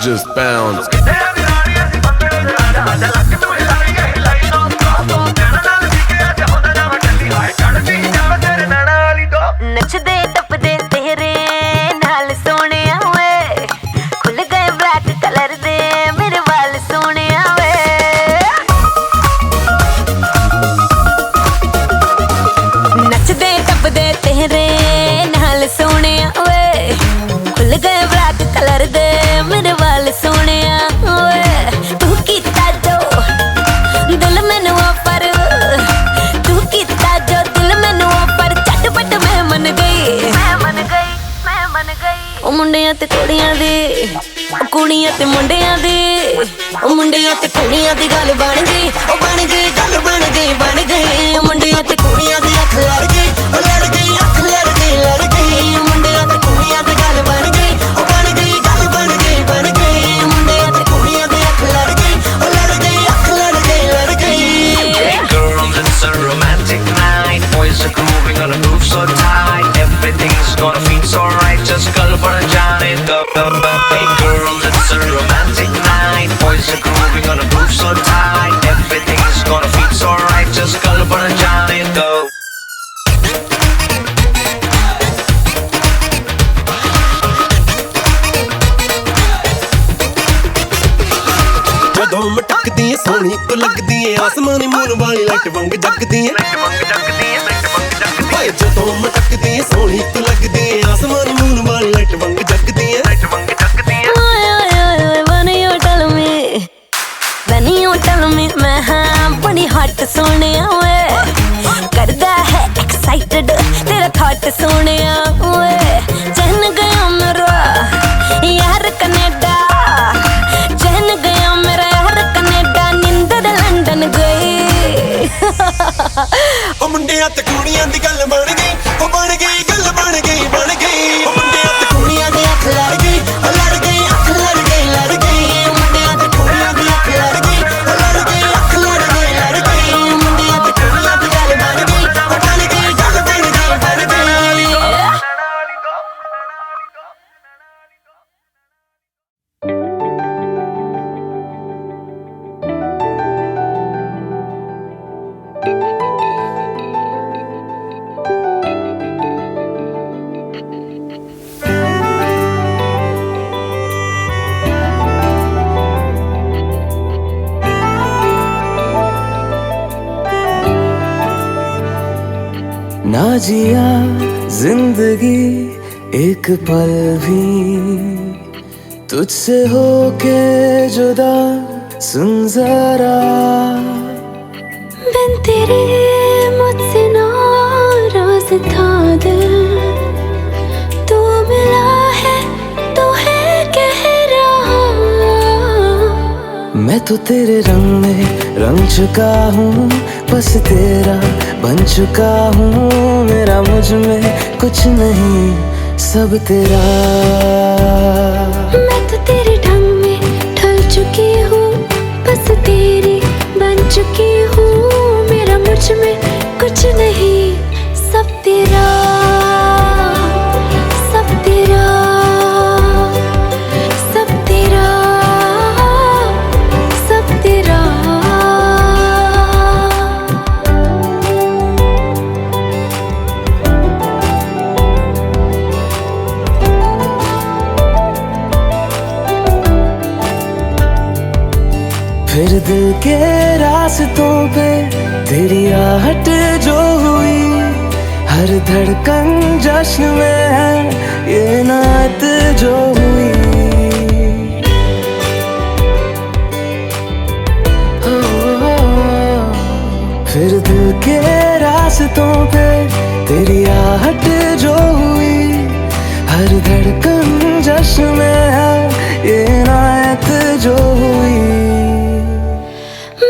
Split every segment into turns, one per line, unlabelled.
Just bounce.
नचदे टपदे तेरे नाल सोने वे खुल गए ब्लैक कलर दे मेरे वाल सोने वे नचदे टपदे ਮੁੰਡਿਆਂ ਤੇ ਕੁੜੀਆਂ ਦੀ, ਕੁੜੀਆਂ ਤੇ ਮੁੰਡਿਆਂ ਦੀ, ਮੁੰਡਿਆਂ ਤੇ ਕੁੜੀਆਂ ਦੀ ਗੱਲ ਬਣ ਗਈ, ਬਣ ਗਈ ਗੱਲ ਬਣ ਗਈ, ਬਣ ਗਈ। ਮੁੰਡਿਆਂ ਤੇ ਕੁੜੀਆਂ ਦੀ ਅੱਖ ਲੜ ਗਈ, ਲੜ ਗਈ ਅੱਖ ਲੜ ਗਈ, ਲੜ ਗਈ। ਮੁੰਡਿਆਂ ਤੇ ਕੁੜੀਆਂ ਦੀ ਗੱਲ ਬਣ ਗਈ, ਬਣ ਗਈ ਗੱਲ ਬਣ ਗਈ, ਬਣ ਗਈ। ਮੁੰਡਿਆਂ ਤੇ ਕੁੜੀਆਂ ਦੀ ਅੱਖ ਲੜ ਗਈ, ਲੜ ਗਈ ਅੱਖ ਲੜ ਗਈ, ਲੜ ਗਈ।
Hey girls, it's a romantic night. Boys are grooving on a groove so tight. Everything's gonna feel so right. Just call for a Johnny. Hey girls, it's a romantic night. Boys are grooving on a groove so tight. Everything's gonna feel so right. Just call for a Johnny. Go.
ਜਦੋਂ ਮਟਕਦੀ ਏ ਸੋਹਣੀ ਤੂੰ ਲੱਗਦੀ ਏ ਆਸਮਾਨੀ moon ਵਾਲੀ light ਵਾਂਗ ਜਗਦੀ ਏ, ਓਏ ਜਦੋਂ ਮਟਕਦੀ ਏ ਸੋਹਣੀ ਤੂੰ ਲੱਗਦੀ ਏ ਆਸਮਾਨੀ ਮੂਨ ਵਾਲੀ ਲਾਈਟ ਵਾਂਗ ਜਗਦੀ ਏ।
When you tell me मैं हाँ बड़ी हॉट सोनिया वे, करदा है एक्साइटेड तेरा थॉट सोनिया वे। चहन गया मेरा यार कनेडा, चहन गया मेरा यार कनेडा, निंदर लंदन गई।
ਉਹ ਮੁੰਡਿਆਂ ਤੇ ਕੁੜੀਆਂ ਦੀ ਗੱਲ ਬਣ ਗਈ, ਉਹ ਬਣ ਗਈ ਗੱਲ ਬਣ ਗਈ, ਬਣ ਗਈ। ਉਹ ਮੁੰਡਿਆਂ ਤੇ ਕੁੜੀਆਂ ਦੀ ਅੱਖ ਲੜ ਗਈ, ਲੜ ਗਈ ਅੱਖ ਲੜ ਗਈ, ਲੜ ਗਈ। ਮੁੰਡਿਆਂ ਤੇ ਕੁੜੀਆਂ ਦੀ ਅੱਖ ਲੜ ਗਈ, ਲੜ ਗਈ ਅੱਖ ਲੜ ਗਈ, ਲੜ ਗਈ। ਮੁੰਡਿਆਂ ਤੇ ਕੁੜੀਆਂ ਦੀ ਗੱਲ ਬਣ ਗਈ, ਬਣ ਗਈ ਗੱਲ ਬਣ ਗਈ, ਬਣ ਗਈ।
ना जिया जिंदगी एक पल भी तुझसे होके जुदा, सुन जरा
बिन तेरे मुझसे नाराज था दिल, तू मिला है तो है कह रहा।
मैं तो तेरे रंग में रंग चुका हूँ, बस तेरा बन चुका हूँ। मेरा मुझ में कुछ नहीं, सब तेरा।
मैं तो तेरे ढंग में ढल चुकी हूँ, बस तेरी बन चुकी हूँ। मेरा मुझ में कुछ नहीं, सब तेरा, सब तेरा, सब तेरा, सब तेरा।
फिर दिल के रास्तों पे तेरी आहट जो हुई, हर धड़कन जश्न में है ये नात जो हुई। फिर दिल के रास्तों पे तेरी आहट जो हुई, हर धड़कन जश्न में है ये नात जो हुई।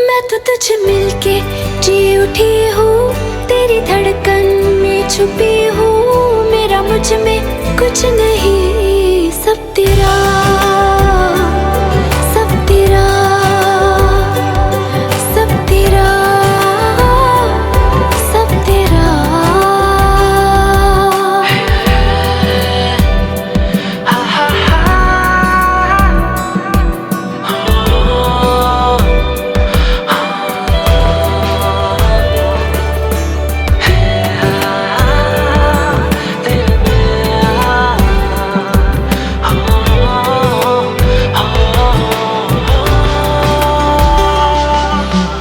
मैं तो तुझे मिलके जी उठी हूँ, तेरी धड़कन में छुपी हूँ। मेरा मुझ में कुछ नहीं, सब तेरा, सब तेरा, सब तेरा, सब तेरा।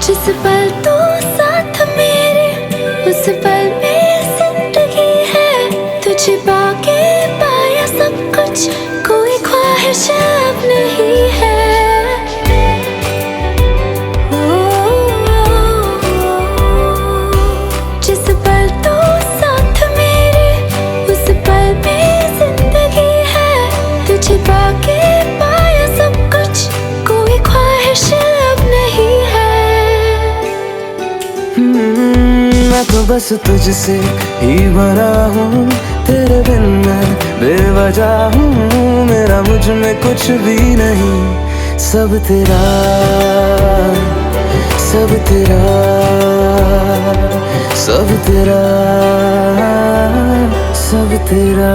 जिस पल तू साथ मेरे, उस पल में जिंदगी है। तुझे पाके पाया सब कुछ, कोई ख्वाहिश अब नहीं है। जिस पल तू साथ मेरे, उस पल में जिंदगी है।
बस तुझसे ही बना हूँ, तेरे बिन मैं बेवजह हूँ। मेरा मुझ में कुछ भी नहीं, सब तेरा, सब तेरा, सब तेरा, सब तेरा।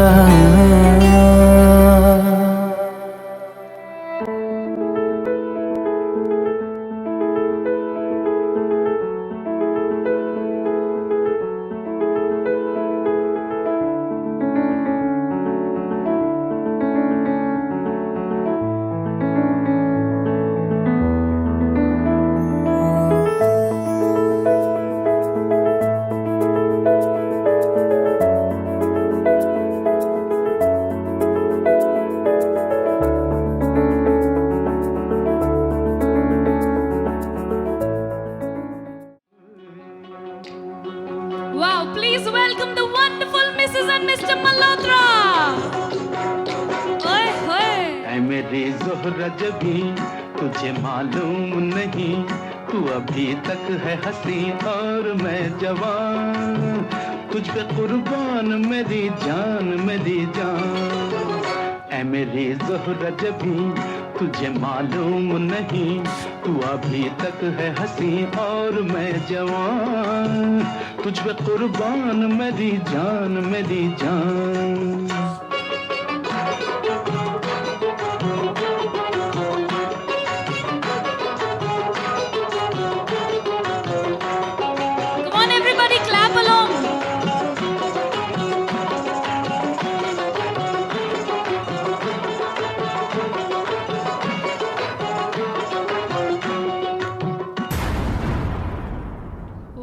Wow, please welcome the wonderful Mrs. and Mr. Malhotra. ओए होए।
ऐ मेरी ज़ोहरा जबी तुझे मालूम नहीं, तू अभी तक है हंसी और मैं जवान, तुझ पे कुर्बान मेरी जान, मेरी जान। ऐ मेरी ज़ोहरा जबी तुझे मालूम नहीं, तू अभी तक है हंसी और मैं जवान, तुझ पे कुर्बान मेरी जान, मेरी जान।
Come on, everybody, clap along.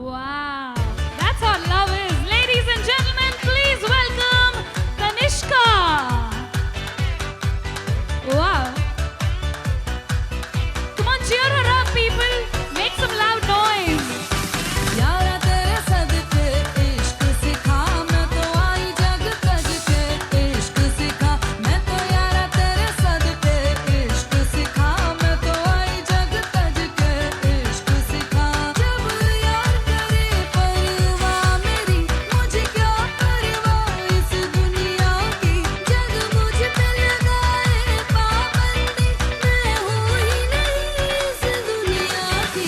Wow, that's how love is. Ladies and gentlemen, please welcome Kanishka. Wow. Come on, cheer her up, people. Make some loud noise.
यारा तेरे सदके इश्क सिखा, मैं तो आई जग तज के इश्क सिखा। मैं तो यारा तेरे सदके इश्क सिखा, मैं तो आई जग तज के इश्क सिखा। जब यार करे परवाह मेरी, मुझे क्या परवाह इस दुनिया की। जग मुझ पे लगाए पाबंदी, मैं हूँ ही नहीं इस दुनिया की।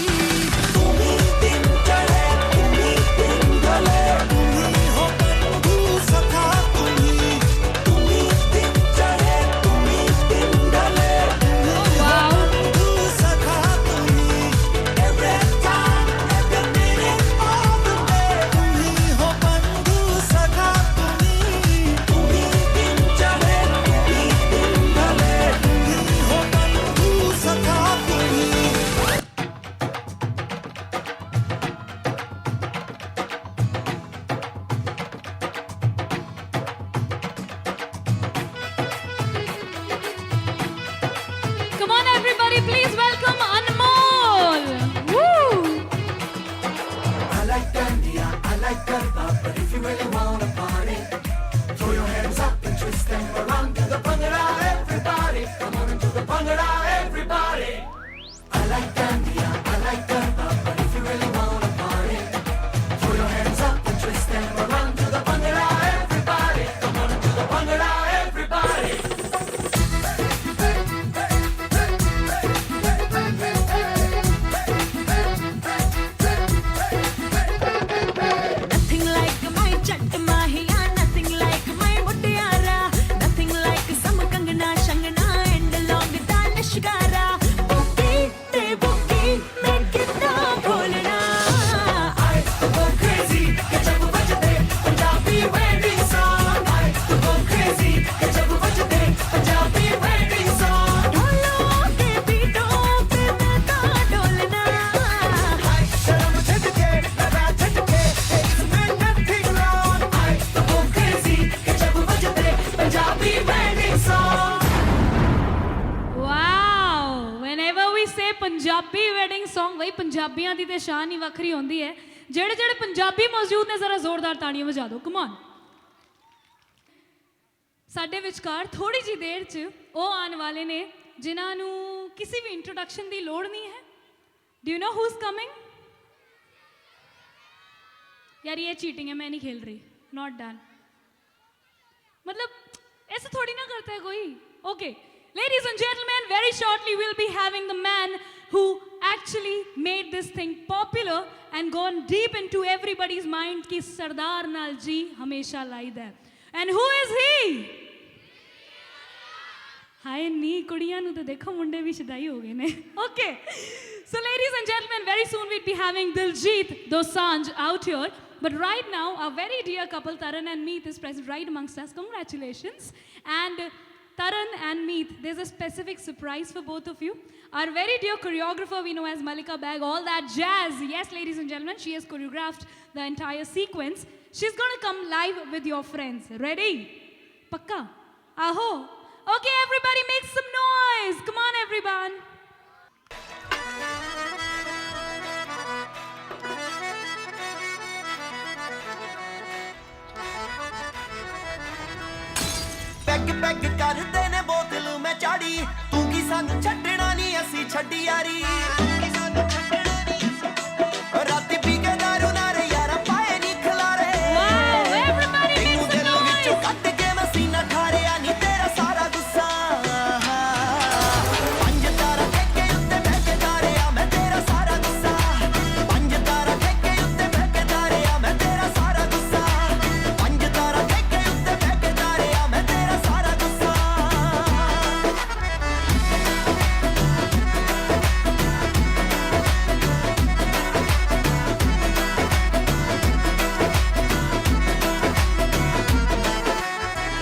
Come on, everybody, please welcome Anmol. Woo!
Nothing like my chat mahiya, nothing like my mutiara, nothing like some kangna shangna and long danish gara. Bookie te bookie, मैं कितना बोलना। I go crazy कि जब बजते Punjabi wedding song। I go crazy कि जब बजते Punjabi wedding song। ढोलों के बीटों पे मैं तो डोलना। शर्म झटके लगा झटके इसमें nothing wrong। I go crazy कि जब बजते Punjabi wedding song।
Wow! Whenever we say Punjabi wedding song, वही पंजाबियां दी ते शान ही वखरी होंदी है। ਜਿਹੜੇ ਜਿਹੜੇ ਪੰਜਾਬੀ ਮੌਜੂਦ ਨੇ ਜ਼ਰਾ ਜ਼ੋਰਦਾਰ ਤਾੜੀਆਂ ਵਜਾ ਦਿਓ। Come on. ਸਾਡੇ ਵਿਚਕਾਰ ਥੋੜੀ ਜੀ ਦੇਰ 'ਚ ਉਹ ਆਉਣ ਵਾਲੇ ਨੇ ਜਿਨ੍ਹਾਂ ਨੂੰ ਕਿਸੇ ਵੀ ਇੰਟਰੋਡਕਸ਼ਨ ਦੀ ਲੋੜ ਨਹੀਂ ਹੈ। Do you know who is coming? यार ये चीटिंग है, मैं नहीं खेल रही, नॉट डन। मतलब ऐसे थोड़ी ना करता है कोई। Okay ladies and gentleman, very shortly we'll be having the man who actually made this thing popular and gone deep into everybody's mind कि सरदार नाल जी हमेशा लाइद है। And who is he? हाय नी कुड़ियां नु तो देखो मुंडे भी शदाई हो गए ने। Okay so ladies and gentlemen, very soon we'll be having Diljit Dosanjh out here, but right now our very dear couple Taran and Meet is present right amongst us. Congratulations. And Taran and Meet, there's a specific surprise for both of you. Our very dear choreographer we know as Malika Bag, all that jazz. Yes ladies and gentlemen, she has choreographed the entire sequence. She's going to come live with your friends. Ready? Pakka? Aho? Okay, everybody make some noise. Come on, everyone.
Peg peg ਕਰਦੇ ਨੇ ਬੋਤਲ ਮੈਂ ਚਾੜੀ ਤੂੰ ਕੀ ਸਾਨੂੰ ਛੱਡਣਾ ਨਹੀਂ ਅਸੀਂ ਛੱਡੀ ਯਾਰੀ ਰਾਤੀ ਪੀ ਕੇ ਦਾਰੂ ਨਾਲ ਯਾਰਾ ਪਾਏ ਨਹੀਂ ਖਲਾਰੇ
Wow, everybody make some
ਦਿਲ ਵਿੱਚੋਂ
noise.
ਕੱਢ ਕੇ ਮੈਂ ਸੀਨਾ ਠਾਰਿਆ ਨਹੀਂ ਤੇਰਾ ਸਾਰਾ ਗੁੱਸਾ ਪੰਜ ਤਾਰਾ ਠੇਕੇ ਉੱਤੇ ਬਹਿ ਕੇ ਤਾਰਿਆ ਮੈਂ ਤੇਰਾ ਸਾਰਾ ਗੁੱਸਾ ਪੰਜ ਤਾਰਾ ਠੇਕੇ ਉੱਤੇ ਬਹਿ ਕੇ ਤਾਰਿਆ ਮੈਂ ਤੇਰਾ ਸਾਰਾ ਗੁੱਸਾ ਪੰਜ ਤਾਰਾ ਠੇਕੇ ਉੱਤੇ ਬਹਿ ਕੇ ਤਾਰਿਆ ਮੈਂ ਤੇਰਾ ਸਾਰਾ ਗੁੱਸਾ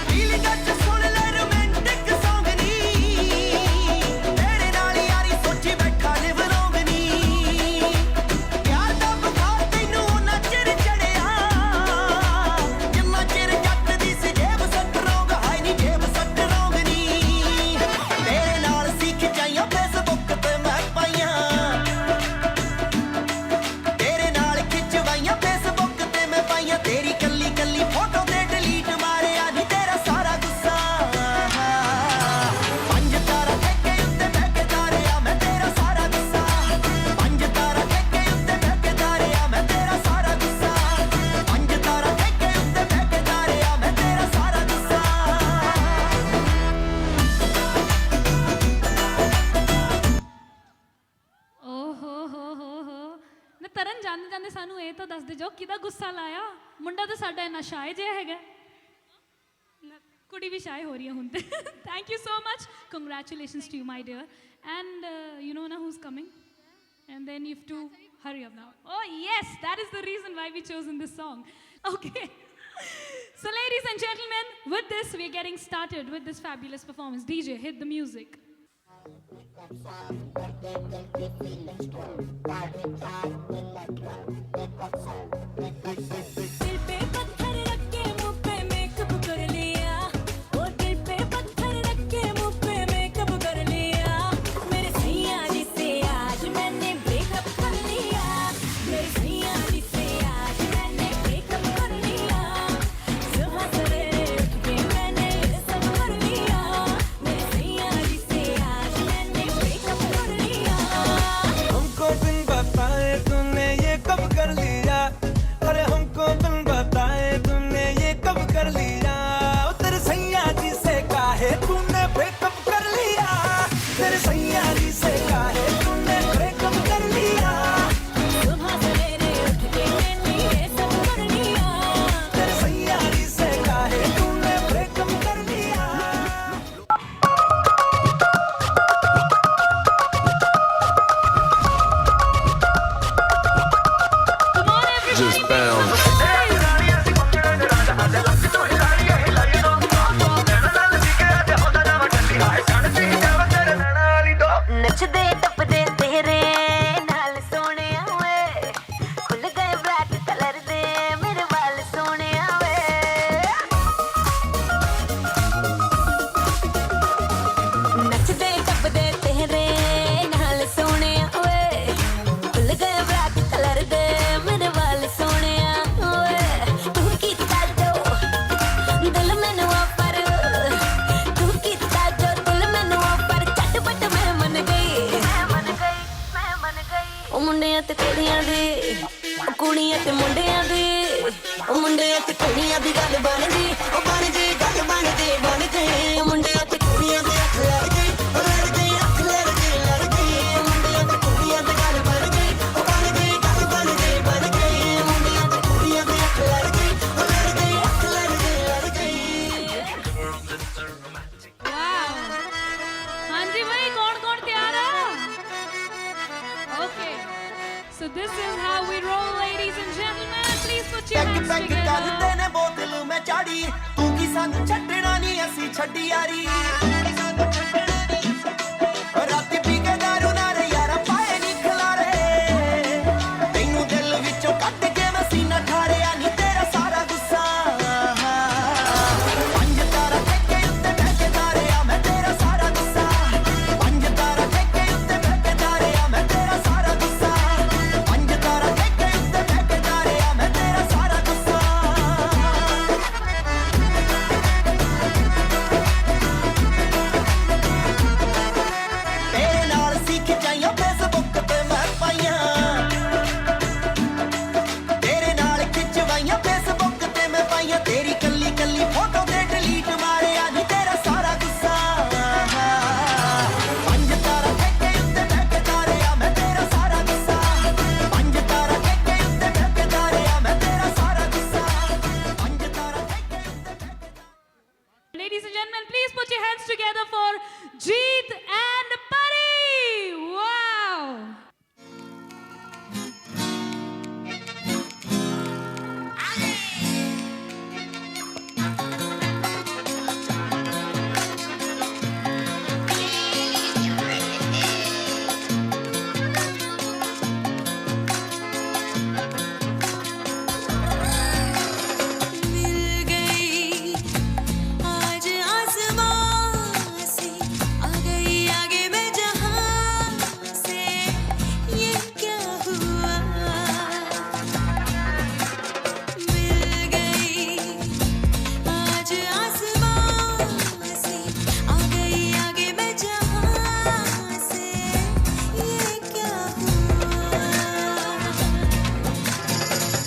ਫੀਲਿੰਗ ਅੱਜ ਸੁਣ ਲੈ ਰੋਮਾਂਟਿਕ ਸੌਂਗ ਨੀ ਤੇਰੇ ਨਾਲ ਯਾਰੀ ਸੋਚੀ ਬੈਠਾ ਲਿਵ ਲੌਂਗ ਨੀ ਪਿਆਰ ਦਾ ਬੁਖਾਰ ਤੈਨੂੰ ਨਾ ਚਿਰ ਚੜਿਆ ਜਿੰਨਾ ਚਿਰ ਜੱਟ ਦੀ ਸੀ ਜੇਬ ਸੱਟ ਰੌਂਗ ਹਾਈ ਨੀ ਜੇਬ ਸੱਟ ਰੌਂਗ ਨੀ ਤੇਰੇ ਨਾਲ ਸੀ ਖਿਚਾਈਆਂ ਫੇਸਬੁੱਕ ਤੇ ਮੈਂ ਪਾਈਆਂ ਤੇਰੇ ਨਾਲ ਖਿਚਵਾਈਆਂ ਫੇਸਬੁੱਕ ਤੇ ਮੈਂ ਪਾਈਆਂ ਤੇਰੀ ਕੱਲੀ ਕੱਲੀ ਫੋਟੋ ਤੇ ਡਿਲੀਟ ਮਾਰਿਆ ਨੀ ਤੇਰਾ ਸਾਰਾ ਗੁੱਸਾ ਪੰਜ ਤਾਰਾ ਠੇਕੇ ਉੱਤੇ ਬਹਿ ਕੇ ਤਾਰਿਆ ਮੈਂ ਤੇਰਾ ਸਾਰਾ ਗੁੱਸਾ ਪੰਜ ਤਾਰਾ ਠੇਕੇ ਉੱਤੇ ਬਹਿ ਕੇ ਤਾਰਿਆ ਮੈਂ ਤੇਰਾ ਸਾਰਾ ਗੁੱਸਾ ਪੰਜ ਤਾਰਾ ਠੇਕੇ ਉੱਤੇ ਬਹਿ ਕੇ ਤਾਰਿਆ ਮੈਂ ਤੇਰਾ ਸਾਰਾ ਗੁੱਸਾ
ਓਹ ਨਾ ਤਰਨ ਜਾਂਦੇ ਜਾਂਦੇ ਸਾਨੂੰ ਇਹ ਤਾਂ ਦੱਸ ਦੇ ਜੋ ਕਿਹਦਾ ਗੁੱਸਾ ਲਾਇਆ। ਮੁੰਡਾ ਤਾਂ ਸਾਡਾ ਇੰਨਾ ਸ਼ਾਇ ਜਿਹਾ ਹੈਗਾ, ਕੁੜੀ ਵੀ ਸ਼ਾਇ ਹੋ ਰਹੀ ਹੈ ਹੁਣ ਤੇ। Thank you so much, congratulations to you my dear, and you know ਨਾ who's coming, and then you have to hurry up now. Oh yes, that is the reason why we chosen this song. Okay. So ladies and gentlemen, with this we are getting started with this fabulous performance. DJ, hit the music.
दिल पे पत्थर रख के मुंह पे makeup कर लिया, ओ दिल पे पत्थर रख के मुंह पे मेकअप कर लिया। मेरे सैया जी से आज मैंने ब्रेकअप कर लिया, मेरे सैया जी से आज मैंने ब्रेकअप कर लिया। सुबह सवेरे उठ के मैंने ये सब कर लिया, मेरे सैया जी से आज मैंने ब्रेकअप कर लिया।
हमको बिन बताए तूने ये कब कर लिया, अरे हमको बिन बताए
ਮੁੰਡਿਆਂ ਤੇ ਕੁੜੀਆਂ ਦੀ ਗੱਲ ਬਣ ਗਈ ਉਹ ਬਣ ਗਈ ਗੱਲ ਬਣ ਗਈ ਮੁੰਡਿਆਂ ਤੇ ਕੁੜੀਆਂ ਦੇ ਅੱਖ ਲੜ ਗਈ ਉਹ ਲੜ ਗਈ ਅੱਖ ਲੜ ਗਈ ਮੁੰਡਿਆਂ ਤੇ ਕੁੜੀਆਂ ਦੀ ਗੱਲ ਬਣ ਗਈ ਉਹ ਬਣ ਗਈ ਗੱਲ ਬਣ ਗਈ ਮੁੰਡਿਆਂ ਤੇ ਕੁੜੀਆਂ ਦੇ ਅੱਖ ਲੜ ਗਈ ਉਹ ਲੜ ਗਈ ਅੱਖ ਲੜ ਗਈ
Girls, it's a romantic.
Wow. हाँ जी भाई कौन तैयार है? Okay. So this is how we roll, ladies and gentlemen. Please put your hands
peg
together.
ਕਰਦੇ ਨੇ ਬੋਤਲ ਮੈਂ ਚਾੜੀ ਤੂੰ ਕੀ ਸਾਨੂੰ ਛੱਡਣਾ ਨਹੀਂ ਅਸੀਂ ਛੱਡੀ ਯਾਰੀ ਰਾਤੀ ਪੀ ਕੇ ਦਾਰੂ ਨਾਲ ਯਾਰਾ ਪਾਏ ਨੀ ਖਲਾਰੇ ਤੈਨੂੰ ਦਿਲ ਵਿੱਚੋਂ ਕੱਢ ਕੇ ਮੈਂ ਸੀਨਾ ਠਾਰਿਆ ਨੀ ਤੇਰਾ ਸਾਰਾ ਗੁੱਸਾ ਪੰਜ ਤਾਰਾ ਠੇਕੇ ਉੱਤੇ ਬਹਿ ਕੇ ਧਾਰਿਆ ਮੈਂ ਤੇਰਾ ਸਾਰਾ ਗੁੱਸਾ ਪੰਜ ਤਾਰਾ ਠੇਕੇ ਉੱਤੇ ਬਹਿ ਕੇ ਧਾਰਿਆ ਮੈਂ ਤੇਰਾ ਸਾਰਾ ਗੁੱਸਾ ਪੰਜ ਤਾਰਾ ਠੇਕੇ ਉੱਤੇ ਬਹਿ ਕੇ ਧਾਰਿਆ ਮੈਂ ਤੇਰਾ ਸਾਰਾ ਗੁੱਸਾ ਤੇਰੇ ਨਾਲ ਸਿੱਖ ਜਾਈਆਂ ਫੇਸਬੁੱਕ ਤੇ ਮੈਂ ਪਾਈਆਂ ਤੇਰੇ ਨਾਲ ਖਿੱਚਵਾਈਆਂ ਫੇਸਬੁੱਕ ਤੇ ਮੈਂ ਪਾਈਆਂ ਤੇਰੀ ਕੱਲੀ ਕੱਲੀ ਫੋਟੋ ਤੇ ਡਿਲੀਟ ਮਾਰਿਆ ਨੀ ਤੇਰਾ ਸਾਰਾ ਗੁੱਸਾ ਪੰਜ ਤਾਰਾ ਠੇਕੇ ਉੱਤੇ ਬਹਿ ਕੇ ਧਾਰਿਆ ਮੈਂ ਤੇਰਾ ਸਾਰਾ ਗੁੱਸਾ ਪੰਜ ਤਾਰਾ ਠੇਕੇ ਉੱਤੇ ਬਹਿ ਕੇ ਧਾਰਿਆ ਮੈਂ ਤੇਰਾ ਸਾਰਾ ਗੁੱਸਾ ਪੰਜ ਤਾਰਾ ਠੇਕੇ ਉੱਤੇ ਬਹਿ ਕੇ
Ladies and gentlemen, please put your hands together for Jeet and Pari. Wow.
मिल गई आज आसमां से आ गई आगे मैं जहां से ये क्या हुआ मिल गई आज आसमां से आ गई आगे मैं जहां से ये क्या हुआ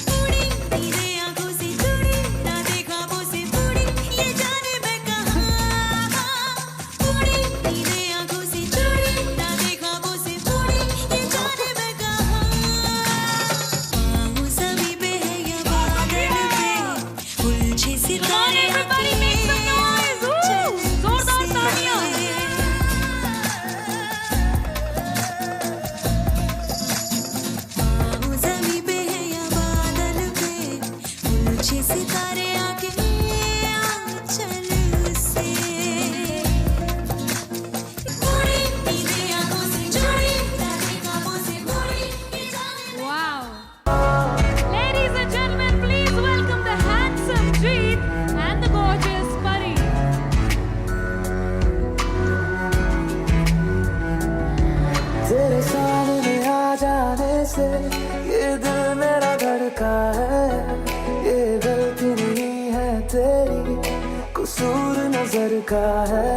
पूरी नींदे आंखों से जुड़ी ना देखा वो से पूरी ये जाने मैं कहाँ पूरी नींदे आंखों से जुड़ी ना देखा वो से पूरी ये जाने मैं कहाँ पाँव सभी पे है या बादल पे उलझे सितारे
everybody make some noise. Woo! जोरदार तालियां.
पाँव ज़मीं पे है या बादल पे उलझे सितारे आके आंचल से पूरी नींदें आंखों से जुड़ी तारे ख्वाबों से बुरी ये जाने
Wow. Ladies and gentlemen, please welcome the handsome Jeet and the gorgeous Pari.
तेरे सामने आ जाने से ये दिल मेरा धड़का है ये गलती नहीं है तेरी कसूर नजर का है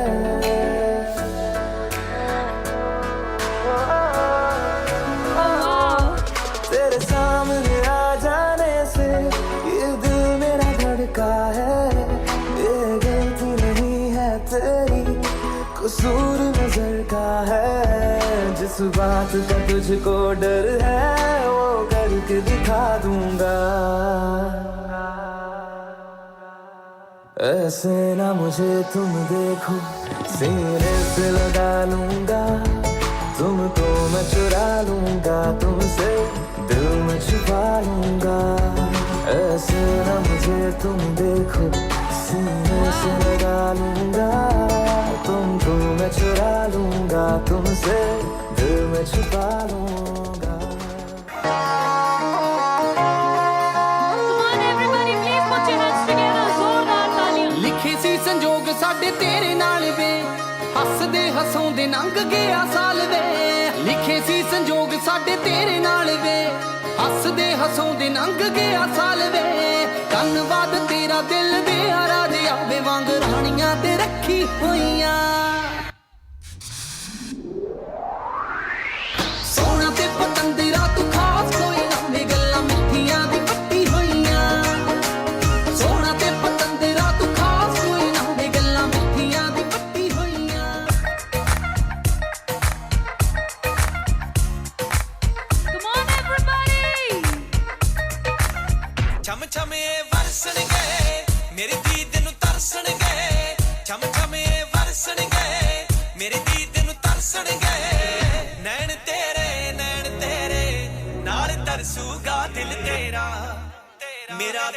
Wow.
तेरे सामने आ जाने से ये दिल मेरा धड़का है ये गलती नहीं है तेरी कसूर नजर का है जिस बात का तुझको डर है वो करके दिखा दूंगा ऐसे ना मुझे तुम देखो सीने से लगा लूंगा तुमको मैं चुरा लूंगा तुमसे दिल में छुपा लूंगा ऐसे ना मुझे तुम देखो सीने से लगा लूंगा तुमको मैं चुरा लूंगा तुमसे दिल में छुपा लूंगा
Come on everybody, please put your hands together. जोरदार तालियां.
ਲਿਖੇ ਸੀ ਸੰਜੋਗ ਸਾਡੇ ਤੇਰੇ ਨਾਲ ਵੇ ਹੱਸਦੇ ਹਸਾਉਂਦੇ ਲੰਘ ਗਿਆ ਸਾਲ ਵੇ ਲਿਖੇ ਸੀ ਸੰਜੋਗ ਸਾਡੇ ਤੇਰੇ ਨਾਲ ਵੇ ਹੱਸਦੇ ਹਸਾਉਂਦੇ ਲੰਘ ਗਿਆ ਸਾਲ ਵੇ ਧੰਨਵਾਦ ਤੇਰਾ ਦਿਲ ਦੇ ਰਾਜ ਆਵੇ ਵਾਂਗ ਰਾਣੀਆਂ ਤੇ ਰੱਖੀ ਹੋਈਆਂ ਸੋਹਣਾ ਤੇ ਪਤੰਦਰਾ ਤੂੰ ਖਾਸ ਕੋਈ ਨਾ ਵੇ ਗੱਲਾਂ ਮਿੱਠੀਆਂ ਦੀ ਵੱਟੀ ਹੋਈਆਂ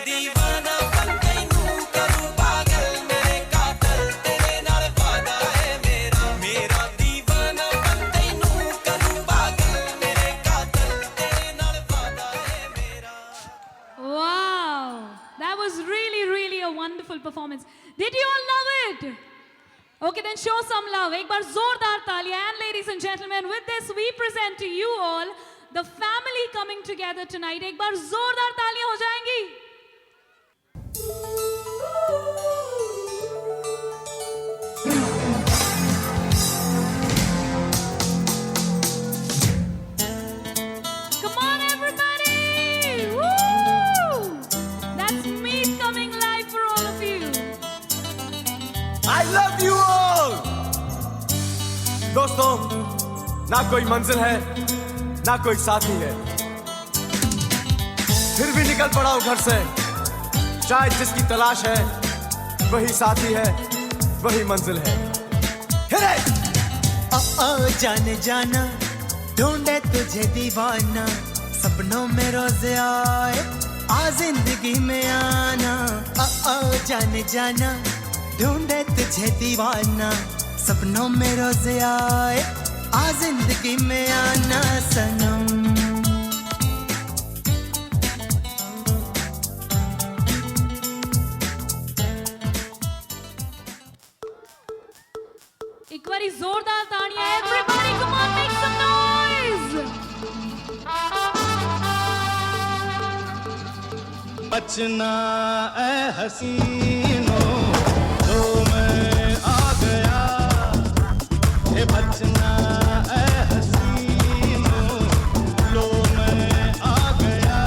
दीवाना बन तैनू करूं पागल मेरे कातल तेरे नाल वादा है मेरा दीवाना बन तैनू करूं पागल मेरे कातल तेरे नाल वादा है मेरा.
Wow, that was really, really a wonderful performance. Did you all love it? Okay, then show some love. एक बार जोरदार तालियां. And ladies and gentlemen, with this we present to you all the family coming together tonight. एक बार जोरदार तालियां हो जाएंगी. Come on, everybody! Woo! That's me coming live for all of you.
I love you all. दोस्तों, ना कोई मंजिल है ना कोई साथी है, फिर भी निकल पड़ा हूं घर से. शायद जिसकी तलाश है वही साथी है, वही मंजिल है. हिरे!
जाने जाना ढूंढे तुझे दीवाना, सपनों में रोज आए आ जिंदगी में आना. जाने जाना ढूंढे तुझे दीवाना, सपनों में रोज आए आ जिंदगी में आना सनम.
एक बारी जोरदार तालियां. Everybody, come on, make some noise.
बचना ए हसीनों तो मैं आ गया, ये बचना ए हसीनों लो मैं आ गया.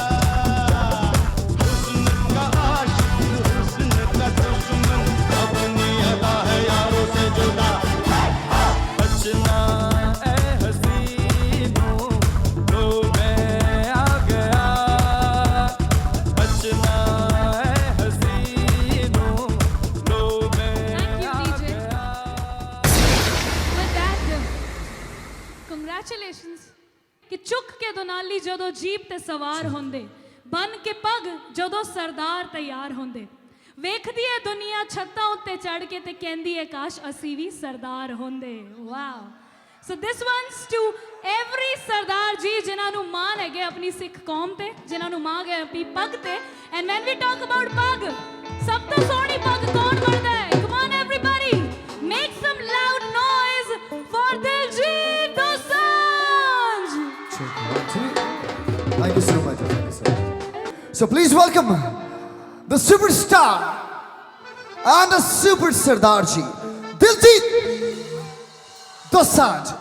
हुस्न का आशिक हुस्न का दुश्मन अपनी अदा है यारों से जुदा. बचना ए हसीनों लो मैं आ गया, बचना ए हसीनों लो मैं
Thank you,
आ
DJ.
गया.
With that, congratulations. कि चुक के दोनाली ਜਦੋਂ ਜੀਪ ਤੇ ਸਵਾਰ ਹੁੰਦੇ, ਬਨ ਕੇ ਪੱਗ ਜਦੋਂ ਸਰਦਾਰ ਤਿਆਰ ਹੁੰਦੇ. ਵੇਖਦੀ ਏ ਦੁਨੀਆ ਛੱਤਾਂ ਉੱਤੇ ਚੜ ਕੇ ਤੇ ਕਹਿੰਦੀ ਏ ਕਾਸ਼ ਅਸੀਂ ਵੀ ਸਰਦਾਰ ਹੁੰਦੇ. Wow. So this one's to every Sardar ji ਜਿਨ੍ਹਾਂ ਨੂੰ ਮਾਣ ਹੈਗੇ ਆਪਣੀ ਸਿੱਖ ਕੌਮ ਤੇ, ਜਿਨ੍ਹਾਂ ਨੂੰ ਮਾਣ ਹੈ ਆਪਣੀ ਪੱਗ ਤੇ. And when we talk about ਪੱਗ, ਸਭ ਤੋਂ ਸੋਹਣੀ ਪੱਗ ਕੌਣ ਬਣਦਾ ਹੈ? Come on everybody, make some loud noise for Diljit Dosanjh.
Thank you so much. Thank you so much. So please welcome the superstar and the super Sardarji, Diljit Dosanjh.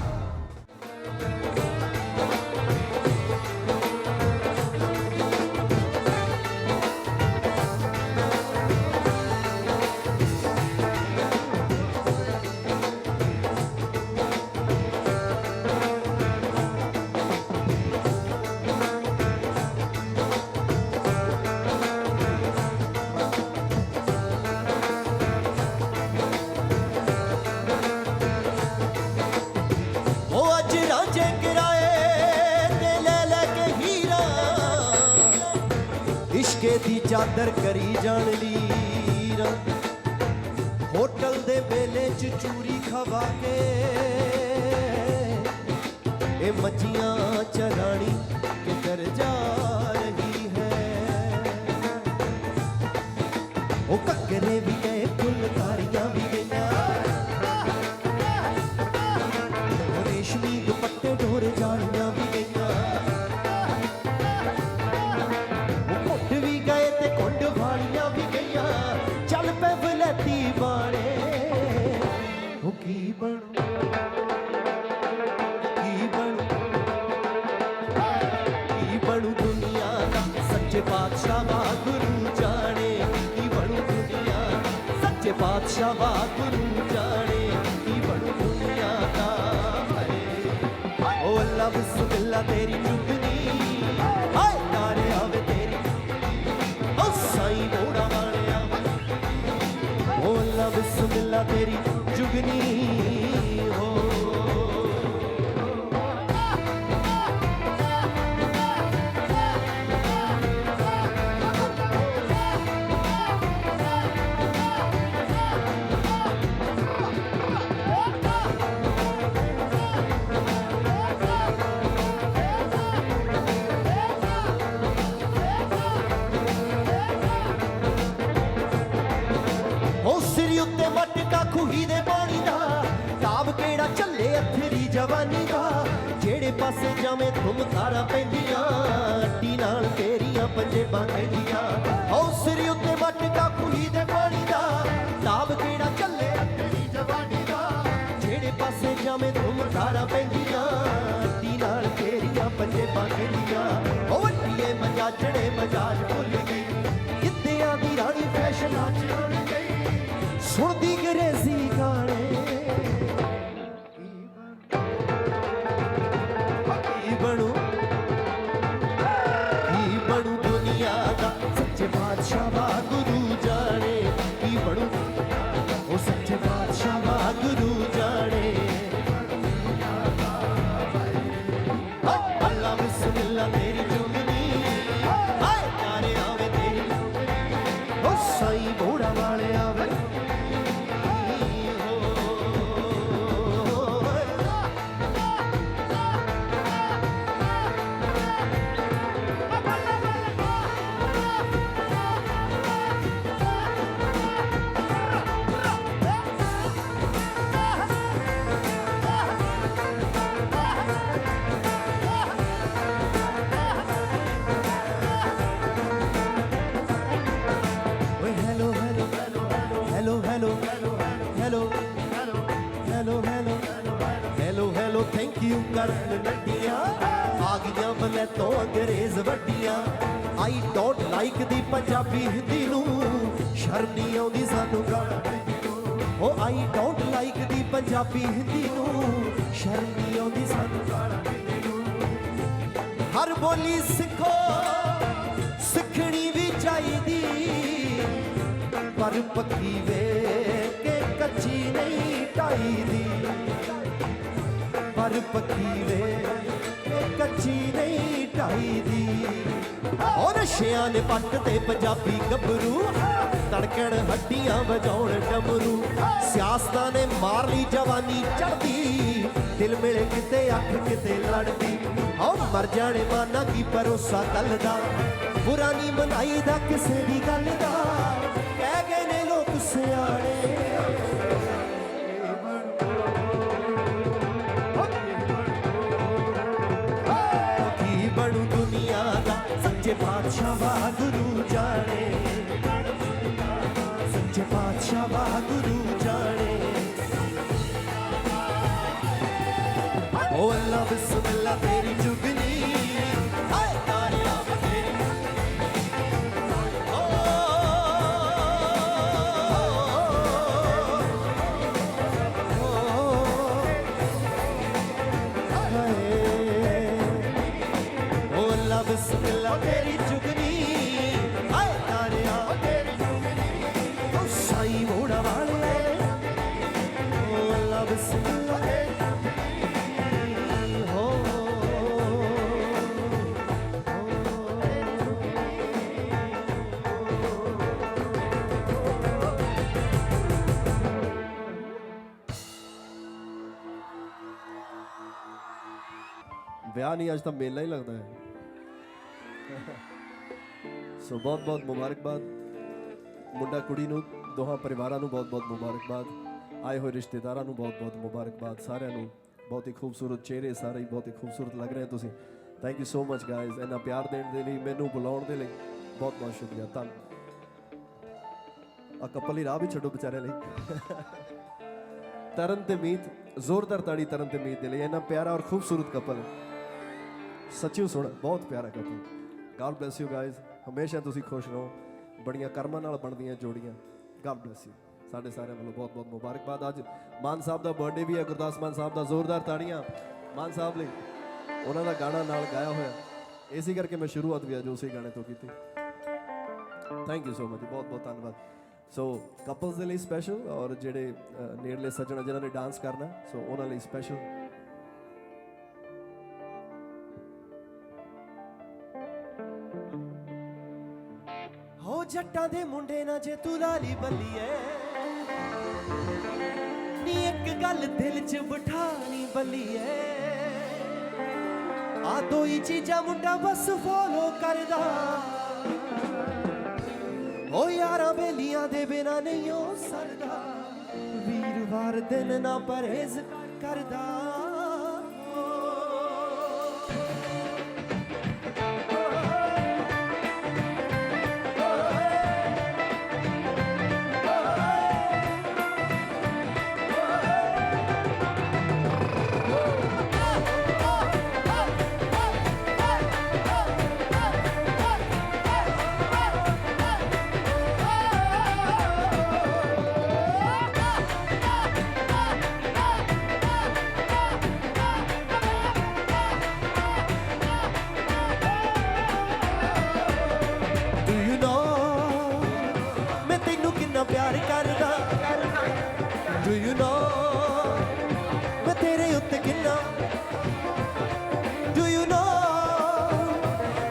इश्के दी चादर करी जान लीर, होटल दे बेले च चूरी खवा के ए मच्छियां चरानी किधर जा रही है. ओ ककरे भी गए फुलकारियां भी गईयां, रेशमी दुपट्टे ढोर जानियां भी गईयां. चल पे बलती बाणे हो की बनू दुनिया का सच्चे बादशाह वागुरू जाने. की बनू दुनिया सच्चे बादशाह वागुरू जाने. की बनू दुनिया का ओ अल्लाह बिस्मिल्लाह तेरी चुगनी हाय तारे आवे तेरी ओ साईं मोड़ा वाले ओ अल्लाह बिस्मिल्लाह तेरी जुगनी हो. ਮਟਕਾ ਖੂਹੀ ਦੇ ਪਾਣੀ ਦਾ ਤਾਬ ਕਿਹੜਾ ਚੱਲੇ ਅਥਰੀ ਜਵਾਨੀ ਦਾ ਜਿਹੜੇ ਪਾਸੇ ਜਾਵੇਂ ਤੁਮ ਤਾਰਾ ਪੈਂਦੀਆਂ ਅੱਡੀ ਨਾਲ ਤੇਰੀਆਂ ਪੰਜੇਬਾਂ ਕਹਿੰਦੀਆਂ ਹੌਸਰੀ ਉੱਤੇ ਮਟਕਾ ਖੂਹੀ ਦੇ ਪਾਣੀ ਦਾ ਤਾਬ ਕਿਹੜਾ ਚੱਲੇ ਅਥਰੀ ਜਵਾਨੀ ਦਾ ਜਿਹੜੇ ਪਾਸੇ ਜਾਵੇਂ ਤੁਮ ਤਾਰਾ ਪੈਂਦੀਆਂ ਅੱਡੀ ਨਾਲ ਤੇਰੀਆਂ ਪੰਜੇਬਾਂ ਕਹਿੰਦੀਆਂ ਉਹ ਅੱਡੀਏ ਮਜਾਜਣੇ ਮਜਾਜ ਭੁੱਲ ਗਈ ਗਿੱਧਿਆਂ ਦੀ ਰਾਣੀ ਫੈਸ਼ਨਾਂ 'ਚ ਰੁੱਲ ਗਈ ਸੁਣਦੀ ਅੰਗਰੇਜ਼ੀ ਗਾਣੇ ਕੀ ਬਣੂ ਦੁਨੀਆ ਦਾ ਸੱਚੇ ਬਾਦਸ਼ਾਹ ਵਾਹਿਗੁਰੂ ਜਾਣੇ ਕੀ ਬਣੂ ਉਹ ਸੱਚੇ ਬਾਦਸ਼ਾਹ ਵਾਹਿਗੁਰੂ ਜਾਣੇ ਅੱਲਾ ਬਿਸਮਿਲ੍ਲਾ ਤੇਰੀ ਚੁੰਗਨੀ ਹਾਏ ਤਾਰੇ ਆਵੇ ਤੇਰੀ ਉਹ ਸਾਈਂ ਬੋੜਾ ਵਾਲੇ ਆਵੇ ਹੈਲੋ ਥੈਂਕ ਯੂ ਕਰਨ ਨੱਡੀਆਂ ਆ ਗਈਆਂ ਬਲੇ ਤੋਂ ਅੰਗਰੇਜ਼ ਵੱਡੀਆਂ ਆਈ ਡੋਂਟ ਲਾਈਕ ਦੀ ਪੰਜਾਬੀ ਹਿੰਦੀ ਨੂੰ ਸ਼ਰਮ ਨਹੀਂ ਆਉਂਦੀ ਸਾਨੂੰ ਗਾਲਾਂ ਉਹ ਆਈ ਡੋਂਟ ਲਾਈਕ ਦੀ ਪੰਜਾਬੀ ਹਿੰਦੀ ਨੂੰ ਸ਼ਰਮ ਨਹੀਂ ਆਉਂਦੀ ਸਾਨੂੰ ਗਾਲਾਂ ਹਰ ਬੋਲੀ ਸਿੱਖੋ ਸਿੱਖਣੀ ਵੀ ਚਾਹੀਦੀ ਪਰ ਪੱਕੀ ਵੇ ਕੇ ਕੱਚੀ ਨਹੀਂ ਢਾਈਦੀ ਪਰ ਪੱਕੀ ਵੇ ਕੱਚੀ ਨਹੀਂ ਢਾਈਦੀ ਉਹ ਨਸ਼ਿਆਂ ਨੇ ਪੱਟ ਤੇ ਪੰਜਾਬੀ ਗੱਭਰੂ ਤੜਕਣ ਹੱਡੀਆਂ ਵਜਾਉਣ ਡਮਰੂ ਸਿਆਸਤਾਂ ਨੇ ਮਾਰ ਲਈ ਜਵਾਨੀ ਚੜਦੀ ਦਿਲ ਮਿਲੇ ਕਿਤੇ ਅੱਖ ਕਿਤੇ ਲੜਦੀ ਉਹ ਮਰ ਜਾਣੇ ਮਾਨਾ ਕੀ ਭਰੋਸਾ ਗੱਲ ਦਾ ਬੁਰਾ ਨਹੀਂ ਮਨਾਈ ਦਾ ਕਿਸੇ ਦੀ ਗੱਲ ਦਾ ਕਹਿ ਗਏ ਨੇ ਲੋਕ ਸਿਆਣੇ ਬਣੂ ਦੁਨੀਆ ਦਾ ਸੱਚੇ ਬਾਦਸ਼ਾਹ ਵਾਹਿਗੁਰੂ ਜਾਣੇ ਸੱਚੇ ਬਾਦਸ਼ਾਹ ਵਾਹਿਗੁਰੂ ਜਾਣੇ ਓ ਅੱਲਾ ਬਿਸਮਿਲ੍ਲਾ ਤੇਰੀ ਚੁਗਨੀ ਹਾਏ ਤਾਰੇ ਆਵੇ ਤੇਰੀ ਬਿਸਮਿਲ੍ਲਾ ਤੇਰੀ ਚੁਗਨੀ ਹਾਏ ਤਾਰਿਆ ਤੇਰੀ ਚੁਗਨੀ ਉਹ ਸਾਈਂ ਮੋੜਾ ਵਾਲੇ ਉਹ ਅੱਲਾ ਬਿਸਮਿਲ੍ਲਾ ਹੋ ਵਿਆਹ ਨਹੀਂ ਅੱਜ ਤਾਂ ਮੇਲਾ ਹੀ ਲੱਗਦਾ ਹੈ ਸੋ ਬਹੁਤ ਬਹੁਤ ਮੁਬਾਰਕਬਾਦ ਮੁੰਡਾ ਕੁੜੀ ਨੂੰ ਦੋਹਾਂ ਪਰਿਵਾਰਾਂ ਨੂੰ ਬਹੁਤ ਬਹੁਤ ਮੁਬਾਰਕਬਾਦ ਆਏ ਹੋਏ ਰਿਸ਼ਤੇਦਾਰਾਂ ਨੂੰ ਬਹੁਤ ਬਹੁਤ ਮੁਬਾਰਕਬਾਦ ਸਾਰਿਆਂ ਨੂੰ ਬਹੁਤ ਹੀ ਖੂਬਸੂਰਤ ਚਿਹਰੇ ਸਾਰੇ ਹੀ ਬਹੁਤ ਹੀ ਖੂਬਸੂਰਤ ਲੱਗ ਰਹੇ ਤੁਸੀਂ thank you so much guys ਇੰਨਾ ਪਿਆਰ ਦੇਣ ਦੇ ਲਈ ਮੈਨੂੰ ਬੁਲਾਉਣ ਦੇ ਲਈ ਬਹੁਤ ਬਹੁਤ ਸ਼ੁਕਰੀਆ ਧੰਨ ਆ ਕਪਲ ਹੀ ਰਾਹ ਵੀ ਛੱਡੋ ਵਿਚਾਰਿਆਂ ਲਈ ਤਰਨ ਤੇ ਮੀਤ ਜ਼ੋਰਦਾਰ ਤਾੜੀ ਤਰਨ ਤੇ ਮੀਤ ਦੇ ਲਈ ਇੰਨਾ ਪਿਆਰਾ ਔਰ ਖੂਬਸੂਰਤ ਕਪਲ ਸੱਚੀ ਸੁਣ ਬਹੁਤ ਪਿਆਰਾ couple God bless you guys ਹਮੇਸ਼ਾ ਤੁਸੀਂ ਖੁਸ਼ ਰਹੋ ਬੜੀਆਂ ਕਰਮਾਂ ਨਾਲ ਬਣਦੀਆਂ ਜੋੜੀਆਂ God bless you ਸਾਡੇ ਸਾਰਿਆਂ ਵੱਲੋਂ ਬਹੁਤ ਬਹੁਤ ਮੁਬਾਰਕਬਾਦ ਅੱਜ ਮਾਨ ਸਾਹਿਬ ਦਾ ਬਰਥਡੇ ਵੀ ਹੈ ਗੁਰਦਾਸ ਮਾਨ ਸਾਹਿਬ ਦਾ ਜ਼ੋਰਦਾਰ ਤਾੜੀਆਂ ਮਾਨ ਸਾਹਿਬ ਲਈ ਉਹਨਾਂ ਦਾ ਗਾਣਾ ਨਾਲ ਗਾਇਆ ਹੋਇਆ ਇਸੇ ਕਰਕੇ ਮੈਂ ਸ਼ੁਰੂਆਤ ਵੀ ਅੱਜ ਉਸੇ ਗਾਣੇ ਤੋਂ ਕੀਤੀ ਥੈਂਕ ਯੂ ਸੋ ਮਚ ਬਹੁਤ ਬਹੁਤ ਧੰਨਵਾਦ ਸੋ ਕਪਲਸ ਦੇ ਲਈ ਸਪੈਸ਼ਲ ਔਰ ਜਿਹੜੇ ਨੇੜਲੇ ਸੱਜਣ ਜਿਨ੍ਹਾਂ ਨੇ ਡਾਂਸ ਕਰਨਾ ਸੋ ਉਹਨਾਂ ਲਈ ਸਪੈਸ਼ਲ ਹੋ ਜੱਟਾਂ ਦੇ ਮੁੰਡੇ ਨਾ ਜੇ ਤੂੰ ਲਾਲੀ ਬੱਲੀਏ ਨੀ ਇੱਕ ਗੱਲ ਦਿਲ 'ਚ ਬਿਠਾਣੀ ਬੱਲੀਏ ਆ ਦੋ ਹੀ ਚੀਜ਼ਾਂ ਮੁੰਡਾ ਬਸ ਫੋਲੋ ਕਰਦਾ ਓ ਯਾਰਾਂ ਬੇਲੀਆਂ ਦੇ ਬਿਨਾਂ ਨਹੀਂ ਹੋ ਸਰਦਾ ਵੀਰਵਾਰ ਦਿਨ ਨਾ ਪਰਹੇਜ਼ ਕਰਦਾ प्यार करदा Do you know मैं तेरे उत्ते किन्ना Do you know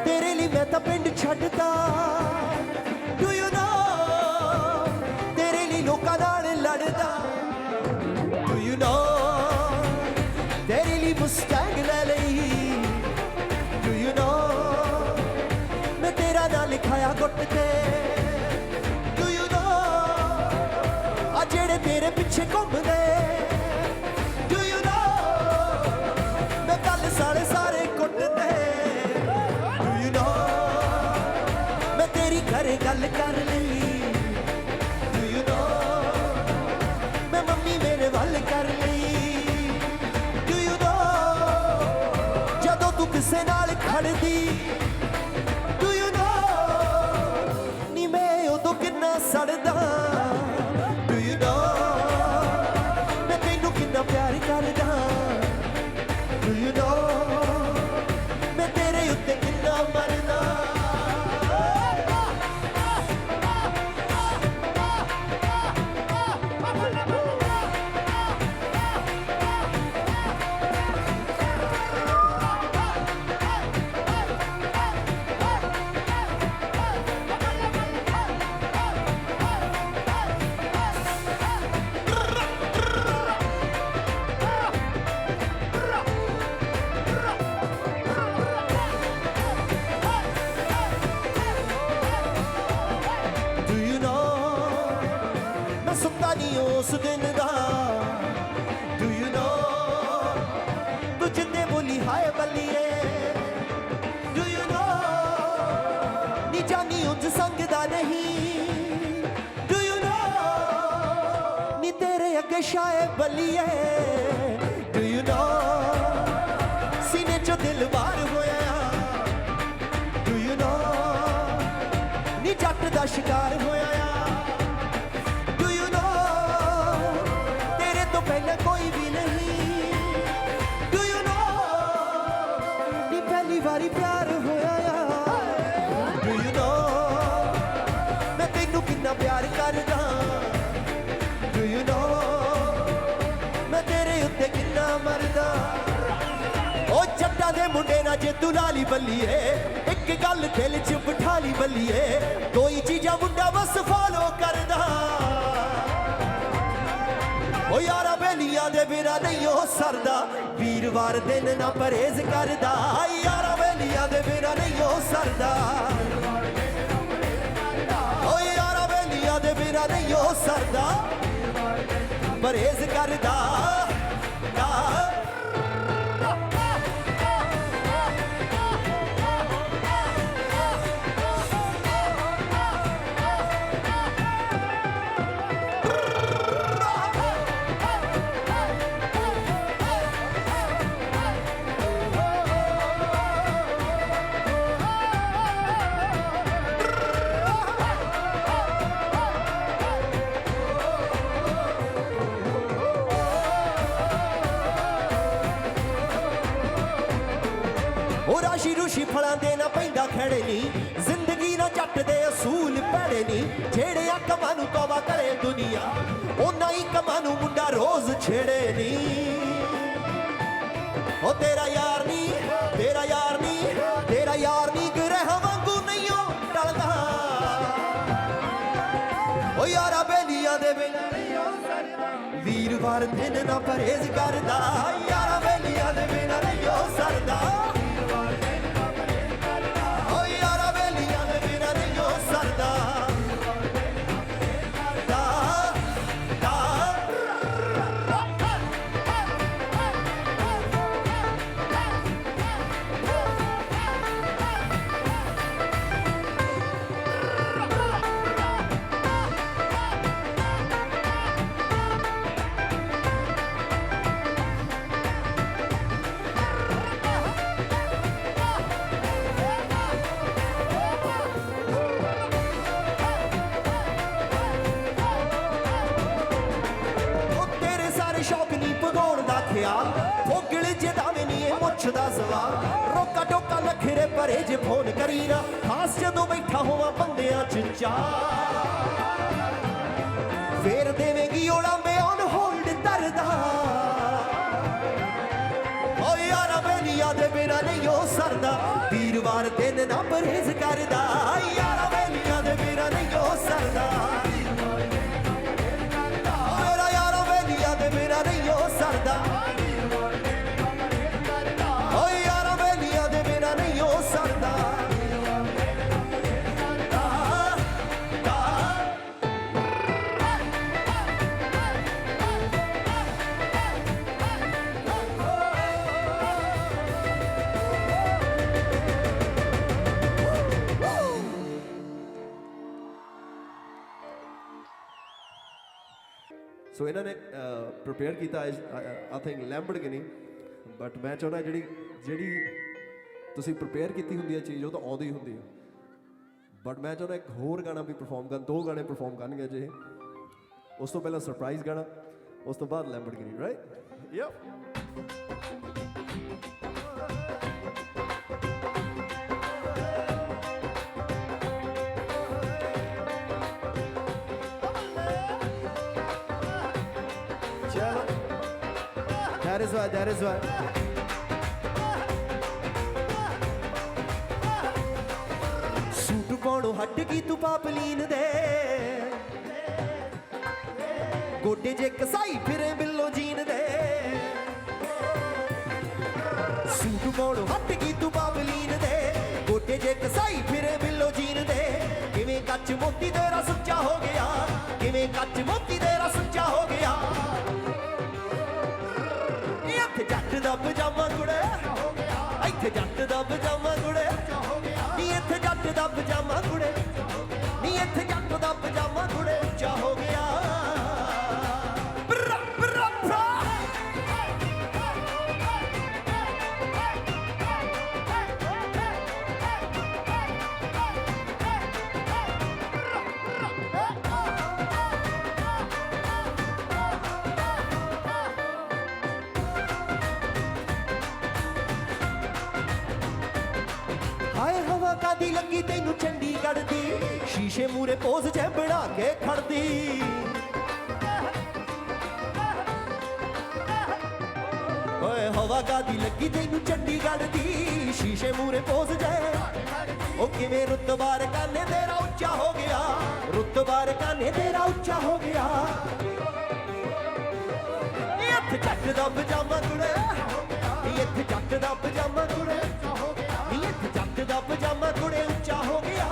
तेरे लिए मैं तां पिंड छड्डदा Do you know तेरे लिए लोकां नाल लड़दा Do you know तेरे लिए मुस्टैंग ले लई Do you know मैं तेरा नां लिखाया गुट ते ਜਿਹੜੇ ਤੇਰੇ ਪਿੱਛੇ ਘੁੰਮਦੇ Do you know ਮੈਂ ਕੱਲ ਸਾਰੇ ਕੁੱਟਦੇ Do you know ਮੈਂ ਤੇਰੀ ਘਰੇ ਗੱਲ ਕਰ ਲਈ Do you know ਮੈਂ ਮੰਮੀ ਮੇਰੇ ਵੱਲ ਕਰ ਲਈ Do you know ਜਦੋਂ ਤੂੰ ਕਿਸੇ ਨਾਲ ਖੜਦੀ Do you know ਨੀ ਮੈਂ ਉਦੋਂ ਕਿੰਨਾ ਸੜਦਾ प्यार करदा Do you know मैं तेरे उत्ते किन्ना मरदा ਉਸ ਦਿਨ ਦਾ Do you know ਤੂੰ ਜਿੱਦੇ ਬੋਲੀ ਹਾਏ ਬੱਲੀਏ Do you know ਨੀ ਜਾਨੀ ਉਂਝ ਸੰਗਦਾ ਨਹੀਂ Do you know ਨੀ ਤੇਰੇ ਅੱਗੇ ਸ਼ਾਏ ਬੱਲੀਏ Do you know ਸੀਨੇ ਚੋਂ ਦਿਲ ਬਾਹਰ ਹੋਇਆ Do you know ਨੀ ਜੱਟ ਦਾ ਸ਼ਿਕਾਰ ਹੋਇਆ पहले कोई भी नहीं Do you know नी पहली बारी प्यार होया Do you know मैं तेनू किन्ना प्यार करदा Do you know मैं तेरे उत्ते किन्ना मरदा ओ जट्टां दे मुंडे ना जे तू लाली बल्लीए एक गल दिल च बिठा ली बल्लीए कोई चीज़ां मुंडा बस फॉलो करदा ओ यारा बेलियां दे बिना नहीं हो सरदा वीरवार दिन ना परहेज करदा यारा बेलियां दे बिना नहीं हो सरदा ओ यारा बेलियां दे बिना नहीं हो सरदा परहेज करदा ਰਾਸ਼ੀ ਰੂਸ਼ੀ ਫਲਾਂ ਦੇ ਨਾ ਪੈਂਦਾ ਖੜੇ ਨਹੀਂ ਜ਼ਿੰਦਗੀ ਨਾ ਜੱਟ ਦੇ ਅਸੂਲ ਭੈੜੇ ਨਹੀਂ ਜਿਹੜੇ ਆ ਕਮਾਂ ਨੂੰ ਤੌਬਾ ਕਰੇ ਦੁਨੀਆ ਉਹਨਾਂ ਹੀ ਕਮਾਂ ਨੂੰ ਮੁੰਡਾ ਰੋਜ਼ ਛੇੜੇ ਨਹੀਂ ਉਹ ਤੇਰਾ ਯਾਰ ਨਹੀਂ ਤੇਰਾ ਯਾਰ ਨਹੀਂ ਤੇਰਾ ਯਾਰ ਨਹੀਂ ਗ੍ਰਹਿ ਵਾਂਗੂ ਨਹੀਂ ਉਹ ਟਲਦਾ ਉਹ ਯਾਰਾ ਬੇਲੀਆਂ ਦੇ ਬਿਨਾਂ ਨਹੀਂ ਹੋ ਸਰਦਾ ਵੀਰਵਾਰ ਦਿਨ ਨਾ ਪਰਹੇਜ਼ ਕਰਦਾ ਯਾਰਾ ਬੇਲੀਆਂ ਦੇ ਬਿਨਾਂ ਨਹੀਂ ਹੋ ਸਰਦਾ ਸਰਦਾ
ਖਿਆਲ ਫੋਗਲ ਜਦਾਵੇਂ ਨੀ ਇਹ ਮੁੱਛ ਦਾ ਸਵਾਲ ਰੋਕਾ ਟੋਕਾ ਨਖਰੇ ਪਰੇ ਜੇ ਫੋਨ ਕਰੀ ਨਾ ਖਾਸ ਜਦੋਂ ਬੈਠਾ ਹੋਵਾਂ ਬੰਦਿਆਂ ਚ ਚਾਹ ਫੇਰ ਦੇਵੇਂਗੀ ਓਲਾ ਮੈਂ ਔਨ ਹੋਲਡ ਤਰਦਾ ਓ ਯਾਰਾ ਬੇਲੀਆਂ ਦੇ ਬਿਨਾਂ ਨਹੀਂ ਉਹ ਸਰਦਾ ਵੀਰਵਾਰ ਦਿਨ ਨਾ ਪਰਹੇਜ਼ ਕਰਦਾ ਯਾਰਾ ਬੇਲੀਆਂ ਦੇ ਬਿਨਾਂ ਨਹੀਂ ਉਹ ਸਰਦਾ ਮੇਰਾ ਯਾਰਾ ਬੇਲੀਆਂ ਦੇ ਬਿਨਾਂ ਨਹੀਂ ਉਹ ਸਰਦਾ ਓ ਯਾਰਾ ਬੇਲੀਆਂ ਦੇ ਬਿਨਾਂ ਨਹੀਂ ਉਹ ਸਰਦਾ ਸੋ ਇਹਨਾਂ ਨੇ ਪ੍ਰਿਪੇਅਰ ਕੀਤਾ ਆਈ ਥਿੰਕ ਲੈਂਬਰਗਿਨੀ ਬਟ ਮੈਂ ਚਾਹੁੰਦਾ ਜਿਹੜੀ ਤੁਸੀਂ ਪ੍ਰਿਪੇਅਰ ਕੀਤੀ ਹੁੰਦੀ ਹੈ ਚੀਜ਼ ਉਹ ਤਾਂ ਆਉਂਦੀ ਹੁੰਦੀ ਹੈ ਬਟ ਮੈਂ ਚਾਹੁੰਦਾ ਇੱਕ ਹੋਰ ਗਾਣਾ ਵੀ ਪਰਫਾਰਮ ਕਰਨ 2 ਗਾਣੇ ਪਰਫਾਰਮ ਕਰਨਗੇ ਜੇ ਉਸ ਤੋਂ ਪਹਿਲਾਂ ਸਰਪ੍ਰਾਈਜ਼ ਗਾਣਾ ਉਸ ਤੋਂ ਬਾਅਦ Lamborghini right yup That is why. Suit ਪਾਉਣੋਂ ਹਟ ਗਈ ਤੂੰ ਪਾਪਲੀਨ ਦੇ ਗੋਡੇ ਜੇ ਕਸਾਈ ਫਿਰੇ ਬਿੱਲੋ ਜੀਨ ਦੇ ਸੂਟ ਪਾਉਣੋਂ ਹਟ ਗਈ ਤੂੰ ਪਾਪਲੀਨ ਦੇ ਗੋਡੇ ਜੇ ਕਸਾਈ ਫਿਰੇ ਬਿੱਲੋ ਜੀਨ ਦੇ ਕਿਵੇਂ ਕੱਚ ਮੋਤੀ ਤੇਰਾ ਸੁੱਚਾ ਹੋ ਗਿਆ ਕਿਵੇਂ ਕੱਚ ਮੋਤੀ ਤੇਰਾ ਸੁੱਚਾ ਹੋ ਗਿਆ ਜੱਟ ਦਾ ਪਜਾਮਾ ਕੁੜੇ ਇੱਥੇ ਜੱਟ ਦਾ ਪਜਾਮਾ ਕੁੜੇ ਨੀ ਇੱਥੇ ਜੱਟ ਦਾ ਪਜਾਮਾ ਕੁੜੇ ਨੀ ਇੱਥੇ ਜੱਟ ਦਾ ਪਜਾਮਾ ਕੁੜੇ ਉੱਚਾ ਹੋ ਗਿਆ ਬਰਾ ਬਰਾ ਬਰਾ ਹਾਏ ਹਵਾ ਕਾਦੀ ਲੱਗੀ ਤੈਨੂੰ ਚੰਡੀਗੜ੍ਹ ਦੀ ਸ਼ੀਸ਼ੇ ਮੂਰੇ ਪੋਜ਼ ਜੇ ਬਣਾ ਕੇ ਖੜਦੀ ਓਏ ਹਵਾ ਕਾਦੀ ਲੱਗੀ ਤੈਨੂੰ ਚੰਡੀਗੜ੍ਹ ਦੀ ਸ਼ੀਸ਼ੇ ਮੂਰੇ ਪੋਜ਼ ਜੇ ਉਹ ਕਿਵੇਂ ਰੁਤਬਾਰ ਕਾਨੇ ਤੇਰਾ ਉੱਚਾ ਹੋ ਗਿਆ ਰੁਤਬਾਰ ਕਾਨੇ ਤੇਰਾ ਉੱਚਾ ਹੋ ਗਿਆ ਇੱਥੇ ਜੱਟ ਦਾ ਪਜਾਮਾ ਕੁੜੇ ਇੱਥੇ ਜੱਟ ਦਾ ਪਜਾਮਾ ਕੁੜੇ ਇੱਥੇ ਜੱਟ ਦਾ ਪਜਾਮਾ ਕੁੜੇ ਉੱਚਾ ਹੋ ਗਿਆ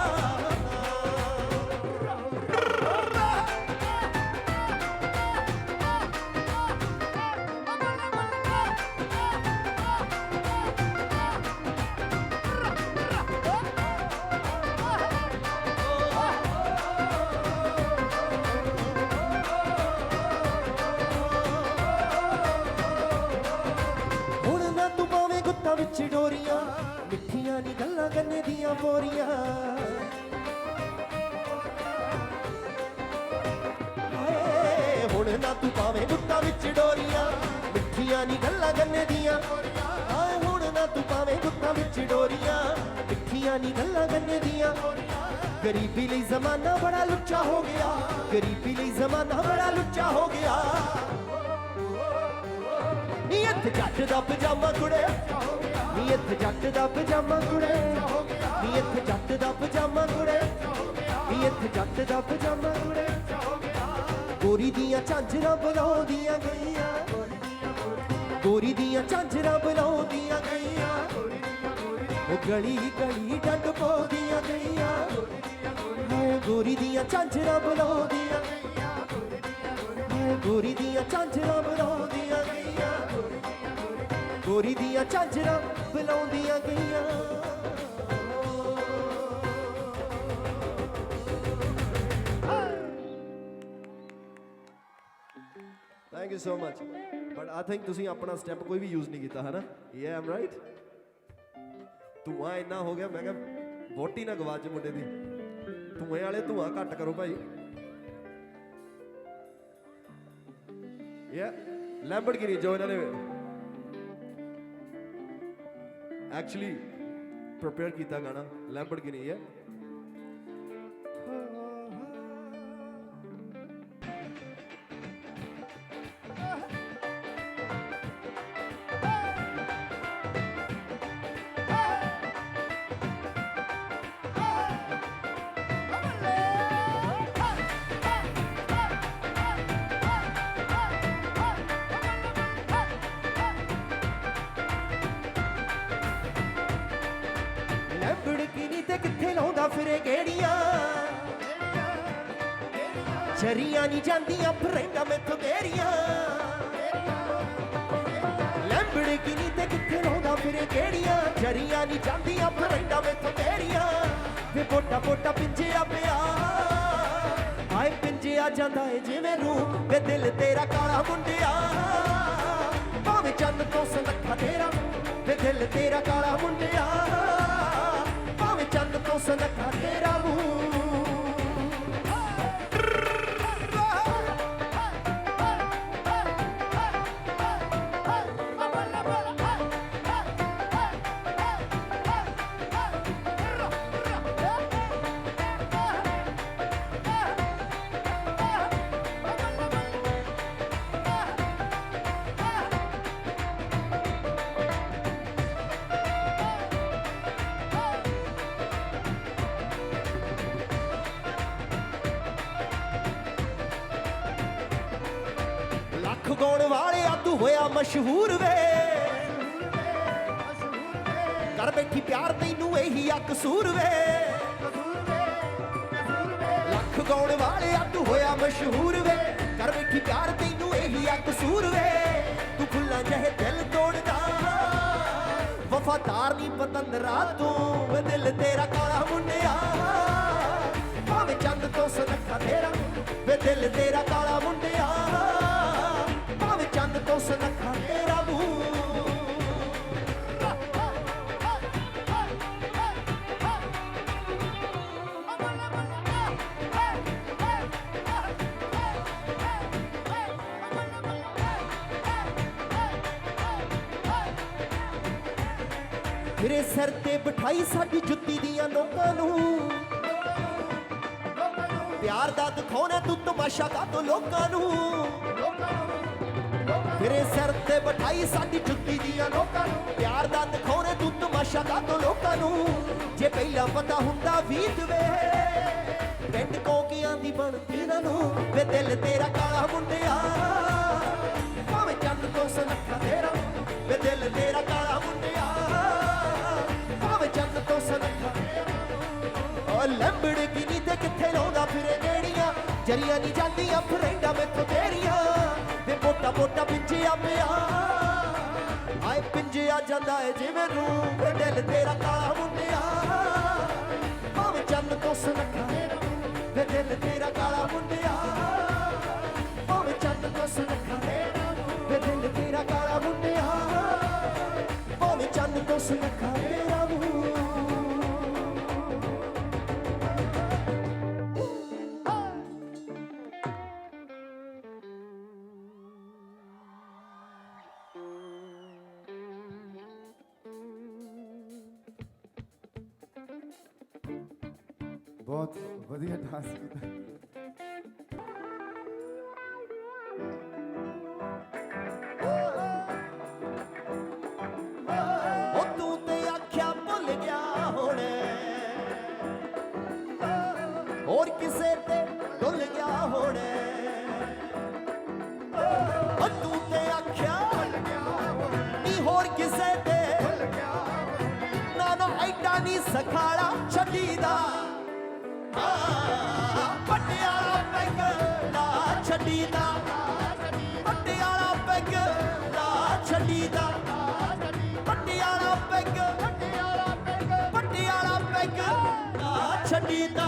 ਹੁਣ ਨਾ ਤੂੰ ਪਾਵੇਂ ਗੁੱਤਾਂ ਵਿੱਚ ਡੋਰੀਆਂ ਮਿੱਠੀਆਂ ਨੀ ਗੱਲਾਂ ਗੰਨੇ ਦੀਆਂ ਬੋਰੀਆਂ ਹਾਏ ਹੁਣ ਨਾ ਤੂੰ ਪਾਵੇਂ ਗੁੱਤਾਂ ਵਿੱਚ ਡੋਰੀਆਂ ਮਿੱਠੀਆਂ ਨੀ ਗੱਲਾਂ ਗੰਨੇ ਦੀਆਂ ਹਾਏ ਹੁਣ ਨਾ ਤੂੰ ਪਾਵੇਂ ਗੁੱਤਾਂ ਵਿੱਚ ਡੋਰੀਆਂ ਮਿੱਠੀਆਂ ਨੀ ਗੱਲਾਂ ਗੰਨੇ ਦੀਆਂ ਗਰੀਬੀ ਲਈ ਜ਼ਮਾਨਾ ਬੜਾ ਲੁੱਚਾ ਹੋ ਗਿਆ ਗਰੀਬੀ ਲਈ ਜ਼ਮਾਨਾ ਬੜਾ ਲੁੱਚਾ ਹੋ ਗਿਆ ਨੀ ਇੱਥੇ ਜੱਟ ਦਾ ਪਜਾਮਾ ਕੁੜੇ ਨੀ ਇੱਥੇ ਜੱਟ ਦਾ ਪਜਾਮਾ ਕੁੜੇ ਨੀ ਇੱਥੇ ਜੱਟ ਦਾ ਪਜਾਮਾ ਕੁੜੇ ਨੀ ਇੱਥੇ ਜੱਟ ਦਾ ਪਜਾਮਾ ਕੁੜੇ ਗੋਰੀ ਦੀਆਂ ਝਾਂਜਰਾਂ ਬੁਲਾਉਂਦੀਆਂ ਗਈਆਂ ਗੋਰੀ ਦੀਆਂ ਝਾਂਜਰਾਂ ਬੁਲਾਉਂਦੀਆਂ ਗਈਆਂ ਉਹ ਗਲੀ ਗਲੀ ਡੰਡ ਪਾਉਂਦੀਆਂ ਗਈਆਂ ਗੋਰੀ ਦੀਆਂ ਝਾਂਜਰਾਂ ਬੁਲਾਉਂਦੀਆਂ ਗਈਆਂ ਗੋਰੀ ਦੀਆਂ ਝਾਂਜਰਾਂ ਬੁਲਾਉਂਦੀਆਂ ਗਈਆਂ ਗੋਰੀ ਦੀਆਂ ਝਾਂਜਰਾਂ ਬੁਲਾਉਂਦੀਆਂ ਗਈਆਂ thank you so much but I think ਤੁਸੀਂ ਆਪਣਾ ਸਟੈਪ ਕੋਈ ਵੀ ਯੂਜ਼ ਨਹੀਂ ਕੀਤਾ ਹੈ ਨਾ ਯੇ ਆਮ ਰਾਈਟ ਧੂਆਂ ਇੰਨਾ ਹੋ ਗਿਆ ਮੈਂ ਕਿਹਾ ਵੋਟੀ ਨਾ ਗਵਾਚ ਮੁੰਡੇ ਦੀ ਧੂਏ ਵਾਲੇ ਧੂਆਂ ਘੱਟ ਕਰੋ ਭਾਈ ਯਾ ਲੈਂਬਰਗਿਨੀ ਜੋ ਇਹਨਾਂ ਨੇ
एक्चुअली प्रिपेयर किया गाना लैम्बोर्गिनी है।
लैम्बोर्गिनी ते किथे लाउंदा फिरे गेड़ियां चरियां नहीं जांदियां फ्रेंडां मैथों तेरियां लैम्बोर्गिनी ते किथे लाउंदा फिरे गेड़ियां चरियां नहीं जांदियां फ्रेंडां मैथों तेरियां वे बोटा बोटा पिंजिया पिया हाय पिंजिया जांदा है जिवें रूह वे दिल तेरा काला मुंडिया भावें चंद तो सनखा तेरा वे दिल तेरा काला मुंडिया भावें चंद तो सनखा तेरा लख गाउण वाले तू होया मशहूर वे कर बैठी प्यार तैनू यही आ कसूर वे लख गाउण वाले तू होया मशहूर वे कर बैठी प्यार तैनू यही आ कसूर वे तू फुल्लां जहे दिल तोड़दा वफादार नी पतंदरा तू वे दिल तेरा काला मुंडिया भावें चंद तो सनखा तेरा वे दिल तेरा काला मुंडिया भावें चंद तो सनखा तेरा तेरे सिर ते बिठाई साडी जुत्ती दियां नोकां नूं प्यार दा दिखाउणा तू तमाशा कातों लोकां नूं तेरे सिर ते बिठाई साडी जुत्ती दियां नोकां नूं प्यार दा दिखाउणा तू तमाशा कातों लोकां नूं जे पहिला पता हुंदा वीत वे पिंड कोकियां दी बनदी ना नूं वे दिल तेरा काला मुंडिया भावें चंद तो सनखा तेरा वे दिल तेरा काला मुंडिया चंद तो सनखा लैम्बोर्गिनी ते किथे लाउंदा फिरे गेड़ियां जरियां नहीं जांदियां फ्रेंडां मैथों तेरियां वे मोटा मोटा पिंजिया पिया हाय पिंजिया जांदा है जिवें रूह वे दिल तेरा काला मुंडिया भावें चंद तो सनखा वे दिल तेरा काला मुंडिया भावें चंद तो सनखा वे दिल तेरा काला मुंडिया भावें चंद तो सनखा तेरा
बहुत बढ़िया डांस किया
तू ते आख्या भुल गया होने और किसे ते डुल गया होने तू ते आख्या नी होर किसे ते ना ना ऐडा नी सखाड़ा छड़ीदा पटियाला पैग ला छड़ीदा पटियाला पैग ला छड़ीदा पटियाला पैग ला छड़ीदा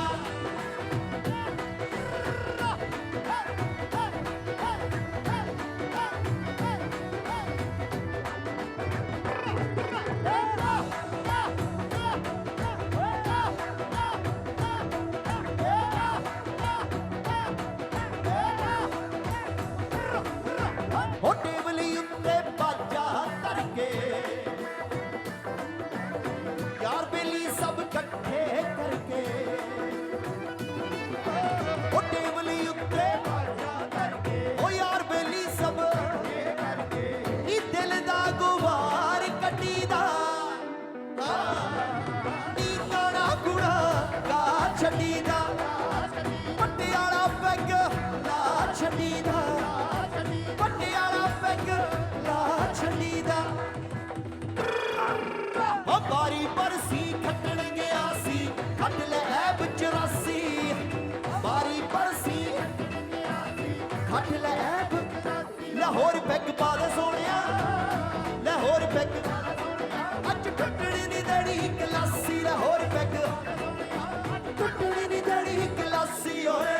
खट ले ऐब लाहौर पैग पा दे सोनिया लाहौर पैग अज टुटनी नी दड़ी गलासी लाहौर पैग टुटनी नी दड़ी गलासी ओए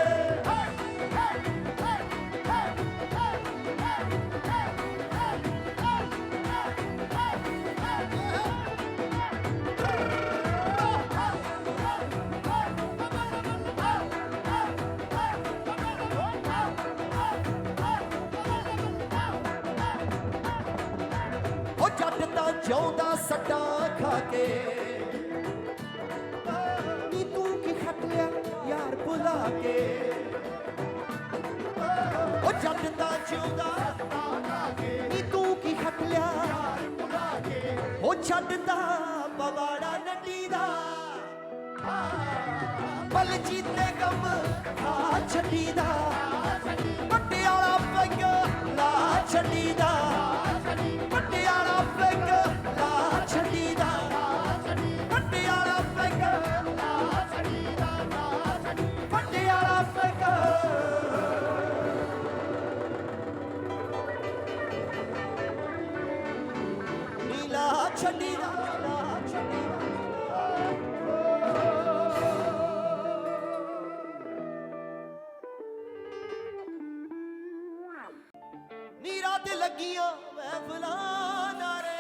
ਜਿਉਂਦਾ ਸੱਟਾ ਖਾ ਕੇ ਨੀ ਤੂੰ ਕੀ ਖੱਟ ਲਿਆ ਯਾਰ ਭੁਲਾ ਕੇ ਉਹ ਜੱਟ ਦਾ ਜਿਉਂਦਾ ਸੱਟਾ ਖਾ ਕੇ ਨੀ ਤੂੰ ਕੀ ਖੱਟ ਲਿਆ ਯਾਰ ਭੁਲਾ ਕੇ ਉਹ ਛੱਡਦਾ ਪਵਾੜਾ ਨੱਡੀ ਦਾ ਪਲ ਜੀਤੇ ਗਮ ਆ ਛੱਡੀ ਦਾ ਪਟਿਆਲਾ ਪੈਗ ਲਾ ਛੱਡੀ ਦਾ ਪਟਿਆਲਾ ਪੈਗ ਲਾ ਛੱਡੀ ਦਾ ਪਟਿਆਲਾ ਪੈਗ ਲਾ ਛੱਡੀ ਦਾ ਪਟਿਆਲਾ ਪੈਗ ਨੀਲਾ ਛੱਡੀ ਦਾ ਲਾ ਛੱਡੀ ਦਾ ਨੀਰਾ ਤੇ ਲੱਗੀਆਂ ਮਹਿਫਲਾਂ ਨਾਰੇ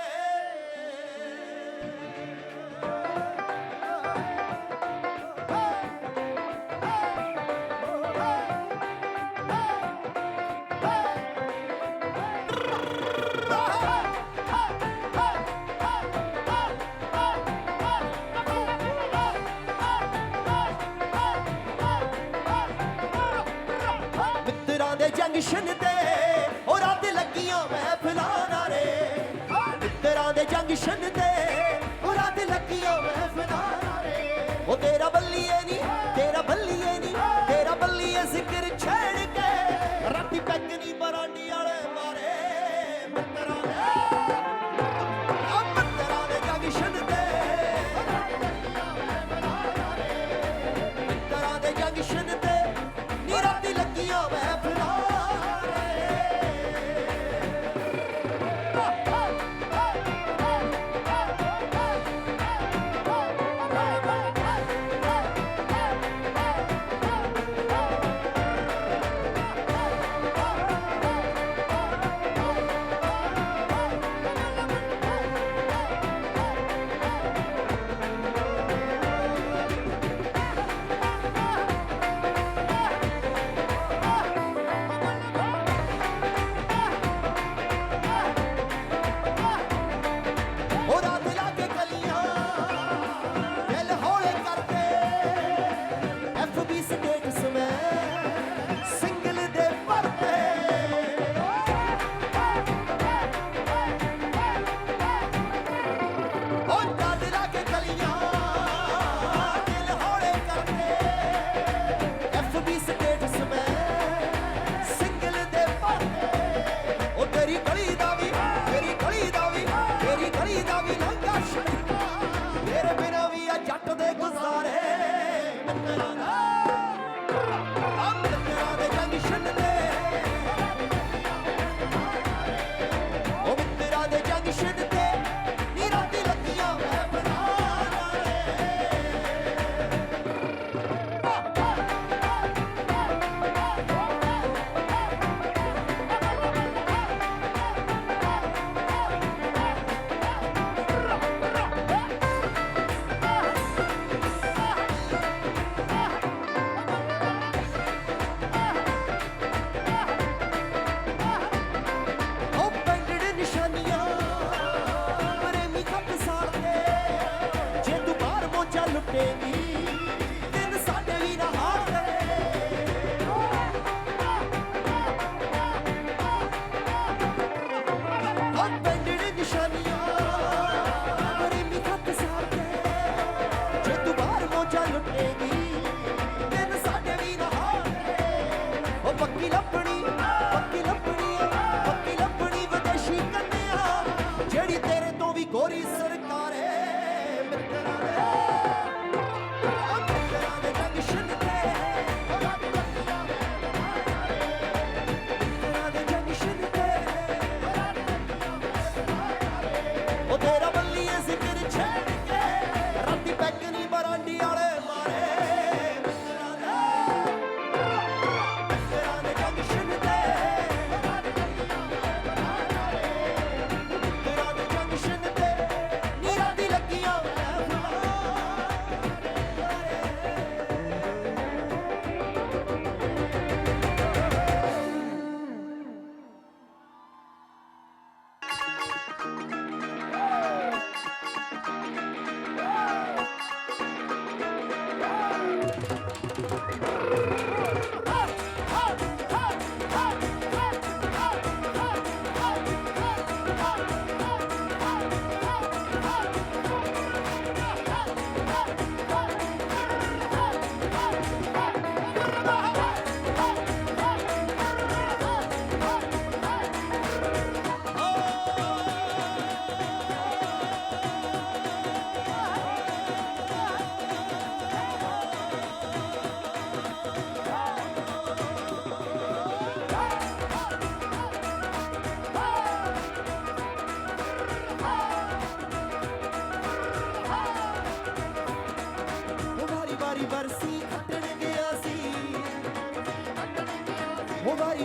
ਮਿੱਤਰਾਂ ਦੇ ਜੰਗਸ਼ਨ ਤੇ ਉਹ ਰਾਤ ਲੱਗੀਆਂ ਮਹਿਫਲਾਂ ਨਾਰੇ ਮਿੱਤਰਾਂ ਦੇ ਜੰਗਸ਼ਨ ਤੇ ਉਹ ਰਾਤ ਲੱਗੀਆਂ ਮਹਿਫਲਾਂ ਨਾਰੇ ਉਹ ਤੇਰਾ ਬੱਲੀਏ ਨੀ ਤੇਰਾ ਬੱਲੀਏ ਨੀ ਤੇਰਾ ਬੱਲੀਏ ਜ਼ਿਕਰ ਛੇੜ ਕੇ ਰਾਤੀ ਪੈਗ ਨੀ ਬਰਾਂਡੀ ਵਾਲੇ ਮਾਰੇ ਮਿੱਤਰਾਂ ਦੇ ਜੰਗਸ਼ਨ ਤੇ ਮਿੱਤਰਾਂ ਦੇ ਜੰਗਸ਼ਨ ਤੇ ਨੀ ਰਾਤੀ ਲੱਗੀਆਂ ਮਹਿਫਲਾਂ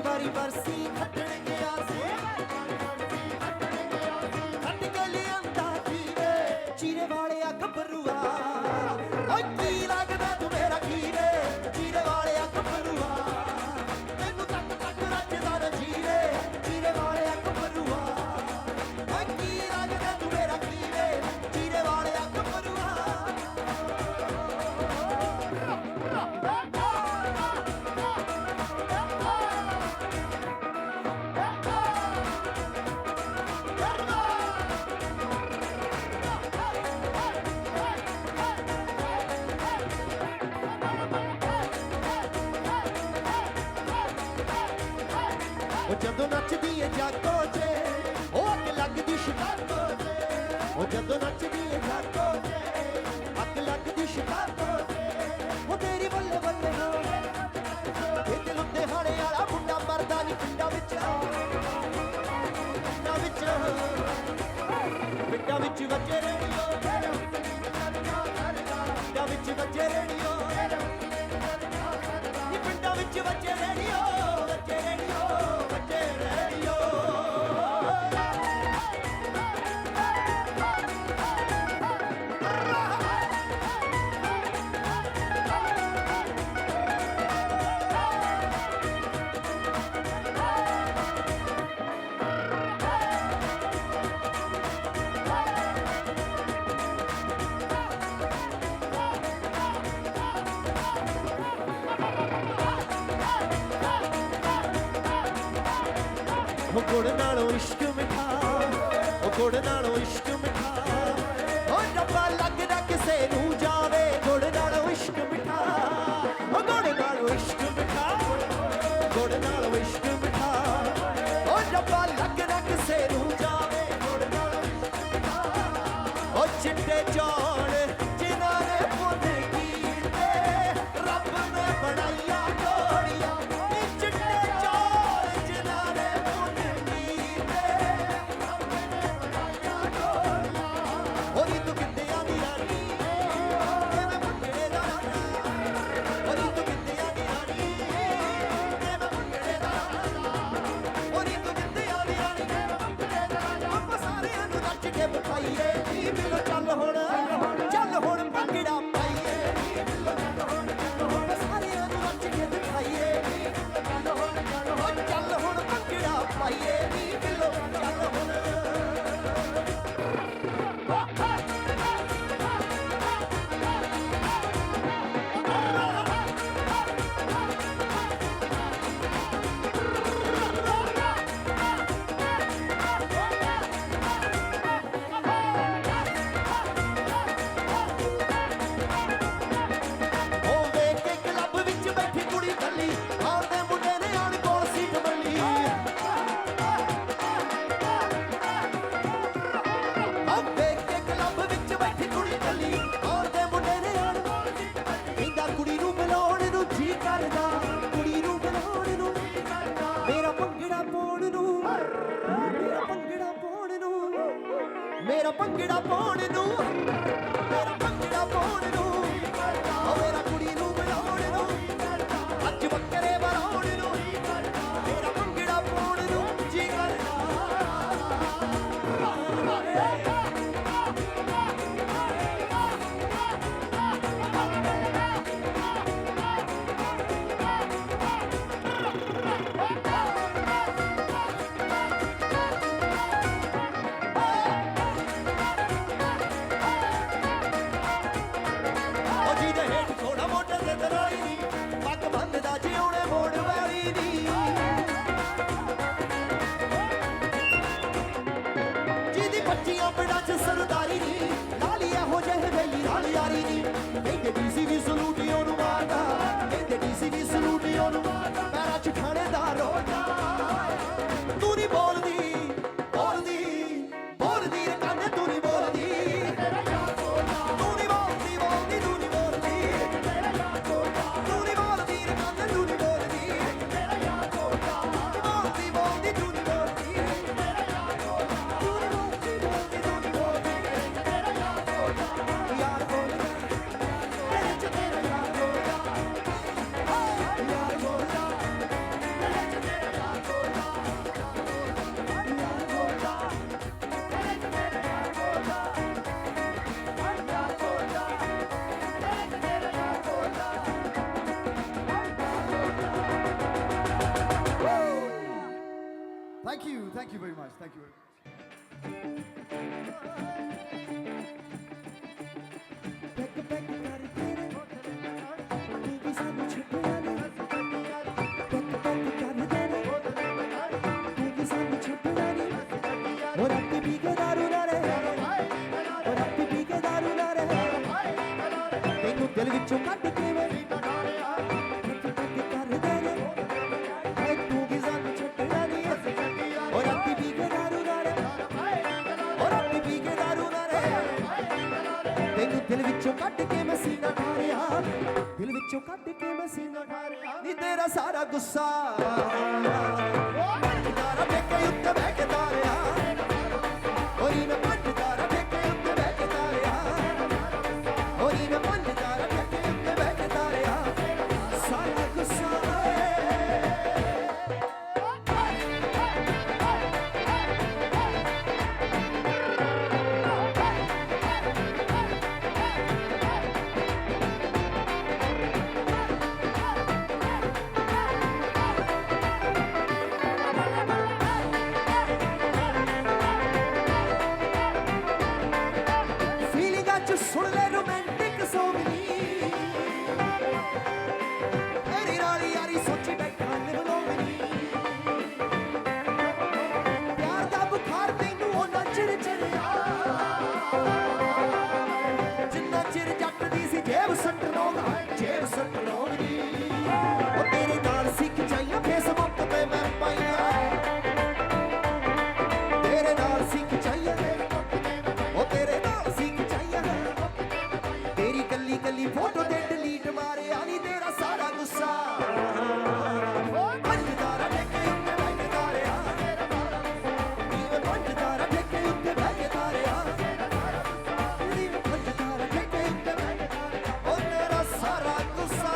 ਵਾਰੀ ਬਰਸੀ ਖੱਟਣ ਗਿਆ ਸੀ ਖੱਟ ਕੇ ਲਿਆਂਦਾ ਖੀਰੇ ਚੀਰੇ ਵਾਲਿਆ ਗੱਭਰੂਆ ਓਏ ਕੀ ਲੱਗਦਾ ਤੂੰ ਮੇਰਾ ਖੀਰੇ ਚੀਰੇ ਵਾਲਿਆ ਗੱਭਰੂਆ ਤੈਨੂੰ ਤੱਕ ਤੱਕ ਰੱਜਦਾ ਨਾ ਜੀਰੇ ਚੀਰੇ ਵਾਲਿਆ ਗੱਭਰੂਆ ਓਏ ਕੀ ਲੱਗਦਾ ਤੂੰ ਮੇਰਾ ਖੀਰੇ ਚੀਰੇ ਵਾਲਿਆ ਗੱਭਰੂਆ ਉਹ ਜਦੋਂ ਨੱਚਦੀ ਏ ਜਾਗੋ 'ਚ ਉਹ ਅੱਗ ਲੱਗਦੀ ਸ਼ਿਕਾਗੋ 'ਚ ਉਹ ਜਦੋਂ ਨੱਚਦੀ ਏ ਜਾਗੋ 'ਚ ਅੱਗ ਲੱਗਦੀ ਸ਼ਿਕਾਗੋ 'ਚ ਉਹ ਤੇਰੀ ਬੱਲੇ ਬੱਲੇ ਹੋ ਇਹ ਦਿਲ ਉੱਤੇ ਹਾੜੇ ਵਾਲਾ ਮੁੰਡਾ ਮਰਦਾ ਨਹੀਂ ਪਿੰਡਾਂ ਵਿੱਚ ਪਿੰਡਾਂ ਵਿੱਚ ਵੱਜੇ ਰੇਡੀਓ ਪਿੰਡਾਂ ਵਿੱਚ ਵੱਜੇ ਰੇਡੀਓ ਨੀ ਪਿੰਡਾਂ ਵਿੱਚ ਵੱਜੇ ਰੇਡੀਓ ਵੱਜੇ ਰੇਡੀਓ ਵੱਜੇ ਰੇਡੀਓ ਉਹ ਗੁੜ ਨਾਲੋਂ ਇਸ਼ਕ ਮਿਠਾ ਉਹ ਗੁੜ ਨਾਲੋਂ ਇਸ਼ਕ ਮਿਠਾ ਉਹ ਰੱਬਾ ਲੱਗਦਾ ਕਿਸੇ ਨੂੰ ਜਾਵੇ ਗੁੜ ਨਾਲੋਂ ਇਸ਼ਕ ਮਿਠਾ ਉਹ ਗੁੜ ਨਾਲੋਂ ਇਸ਼ਕ ਮਿਠਾ ਗੁੜ ਨਾਲੋਂ ਇਸ਼ਕ ਮਿਠਾ ਉਹ ਰੱਬਾ ਲੱਗਦਾ ਕਿਸੇ ਨੂੰ ਜਾਵੇ ਗੁੜ ਨਾਲੋਂ ਇਸ਼ਕ ਮਿਠਾ ਉਹ ਚਿੱਟੇ ਚੌਲ ਜਿਨ੍ਹਾਂ ਨੇ ਪੁੱਤ ਕੀਤੇ ਰੱਬ ਨੇ ਬਣਾਈਆਂ ਕੋੜੀਆਂ ਨੀ ਚਿੱਟੇ ਚੌਲ ਜਿਨ੍ਹਾਂ ਨੇ ਹੋਰੀ ਤੂੰ ਕਿੱਥੇ ਆਂਦੀ ਰਾਣੀ ਮੈਂ ਭੰਗੜੇ ਦਾ ਰਾਣਾ ਹੋਰੀ ਤੂੰ ਕਿੱਥੇ ਆਂਦੀ ਰਾਣੀ ਮੈਂ ਭੰਗੜੇ ਦਾ ਰਾਣਾ ਹੋਰੀ ਤੂੰ ਕਿੱਥੇ ਆਂਦੀ ਰਾਣੀ ਮੈਂ ਭੰਗੜੇ ਦਾ ਰਾਣਾ ਆਪਾਂ ਸਾਰਿਆਂ ਨੂੰ ਨੱਚ ਕੇ ਬਿਠਾਈਏ ਨੀ ਮਿਲੋ ਚੱਲ ਹੁਣ ਭੰਗੜਾ ਪਾਈਏ ਨੀ ਮਿਲੋ ਚੱਲ ਹੁਣ ਸਾਰਿਆਂ ਨੂੰ ਨੱਚ ਕੇ ਬਿਠਾਈਏ ਨੀ ਚੱਲ ਹੁਣ ਭੰਗੜਾ ਪਾਈਏ ਨੀ ਮਿਲੋ ਚੱਲ ਹੁਣ ਮੇਰਾ ਭੰਗੜਾ ਪਾਉਣ ਨੂੰ ਮੇਰਾ ਭੰਗੜਾ ਪਾਉਣ ਨੂੰ ਓ ਮੇਰਾ ਕੁੜੀ ਨੂੰ ਬੁਲਾਉਣ ਨੂੰ ਅੱਜ ਬੱਕਰੇ ਬਰਾਉਣ ਨੂੰ ਮੇਰਾ ਭੰਗੜਾ ਪਾਉਣ ਨੂੰ ਜੀ ਕਰਦਾ ਸਰਦਾਰੀ ਨੀ ਲਾਲੀ ਇਹੋ ਜਿਹੇ ਵੇਲੀ ਨਾਲ ਯਾਰੀ ਨੀ ਕਹਿੰਦੇ ਡੀਸੀ ਵੀ ਸਲੂਟੀ ਉਹਨੂੰ ਮਾਰਦਾ ਕਹਿੰਦੇ ਡੀਸੀ ਵੀ ਸਲੂਟੀ ਉਹਨੂੰ ਮਾਰਦਾ ਪੈਰਾਂ 'ਚ ਥਾਣੇਦਾਰ ਹੋ ਜਾ ਤੂੰ ਨੀ ਬੋਲਦੀ ਬੋਲਦੀ ਬੋਲਦੀ ਰੇ ਕੰਨੇ ਤੂੰ ਨੀ ਬੋਲਦੀ ਤੂੰ ਨੀ ਬੋਲਦੀ ਬੋਲਦੀ ਤੂੰ ਨੀ ਬੋਲਦੀ ਤੂੰ ਨੀ ਬੋਲਦੀ ਰੇ ਕੰਨੇ ਤੂੰ ਨੀ ਬੋਲਦੀ ਬੋਲਦੀ ਬੋਲਦੀ ਤੂੰ ਨੀ ਬੋਲਦੀ ਯਾਰ ਬੋਲਦਾ
Thank you very much. Thank you.
ਦਿਲ ਵਿੱਚੋਂ ਕੱਢ ਕੇ ਵੇ ਤੂੰ ਕੀ ਸਾਨੂੰ ਛੱਡਣਾ ਨਹੀਂ ਓ ਰਾਤੀ ਪੀ ਕੇ ਦਾਰੂ ਨਾਲ ਓ ਰਾਤੀ ਪੀ ਕੇ ਦਾਰੂ ਨਾਲ ਤੈਨੂੰ ਦਿਲ ਵਿੱਚੋਂ ਕੱਢ ਕੇ ਮੈਂ ਸੀਨਾ ਠਾਰਿਆ ਦਿਲ ਵਿੱਚੋਂ ਕੱਢ ਕੇ ਮੈਂ ਸੀਨਾ ਠਾਰਿਆ ਨੀ ਤੇਰਾ ਸਾਰਾ ਗੁੱਸਾ ਤਾਰਾ ਠੇਕੇ ਉੱਤੇ ਬਹਿ ਕੇ ਤਾਰਿਆ ਓ ਨੀ ਮੈਂ ਪੰਜ ਤਾਰਾ ਠੇਕੇ ਉੱਤੇ ਬਹਿ ਕੇ ਤਾਰਿਆ ਓ ਨੀ ਮੈਂ ਪੰਜ ਤਾਰਾ ਠੇਕੇ ਉੱਤੇ ਬਹਿ ਕੇ ਤਾਰਿਆ ਸਾਰਾ ਗੁੱਸਾ ਫੀਲਿੰਗਾਂ ਚ ਸੁਣ ਲੈ ਰੋਮਾਂਟਿਕ ਸੌਂਗ ਨੀ ਤੇਰੀ ਨਾਲ ਯਾਰੀ ਸੋਚੀ ਬੈਠਾ ਲਿਵਲੋਂਗ ਨੀ ਪਿਆਰ ਦਾ ਬੁਖਾਰ ਤੈਨੂੰ ਉਹਨਾਂ ਚਿਰ ਚੜਿਆ ਜਿੰਨਾ ਚਿਰ ਜੱਟ ਦੀ ਸੀ ਜੇਬ ਸੱਟਣੋਂ ਜੇਬ ਸੱਟਣੋਂ ਨੀ ਉਹ ਤੇਰੇ ਨਾਲ ਸਿੱਖ ਜਾਈਆਂ ਫੇਸਬੁੱਕ ਤੇ ਮੈਂ ਪਾਈਆਂ ਤੇਰੇ ਨਾਲ ਸਿੱਖ ਜਾਈਆਂ ਉਹ ਤੇਰੇ ਨਾਲ ਸਿੱਖ ਜਾਈਆਂ ਤੇਰੀ ਕੱਲੀ ਕੱਲੀ ਫੋਟੋ ਤੇ ਡਿਲੀਟ ਮਾਰਿਆ ਨੀ ਤੇਰਾ ਸਾਰਾ ਗੁੱਸਾ ਪੰਜ ਤਾਰਾ ਠੇਕੇ ਉੱਤੇ ਬਹਿ ਕੇ ਤਾਰਿਆ ਨੀ ਪੰਜ ਤਾਰਾ ਠੇਕੇ ਉੱਤੇ ਬਹਿ ਕੇ ਤਾਰਿਆ ਨੀ ਪੰਜ ਤਾਰਾ ਠੇਕੇ ਉੱਤੇ ਬਹਿ ਕੇ ਤਾਰਿਆ ਉਹ ਤੇਰਾ ਸਾਰਾ ਗੁੱਸਾ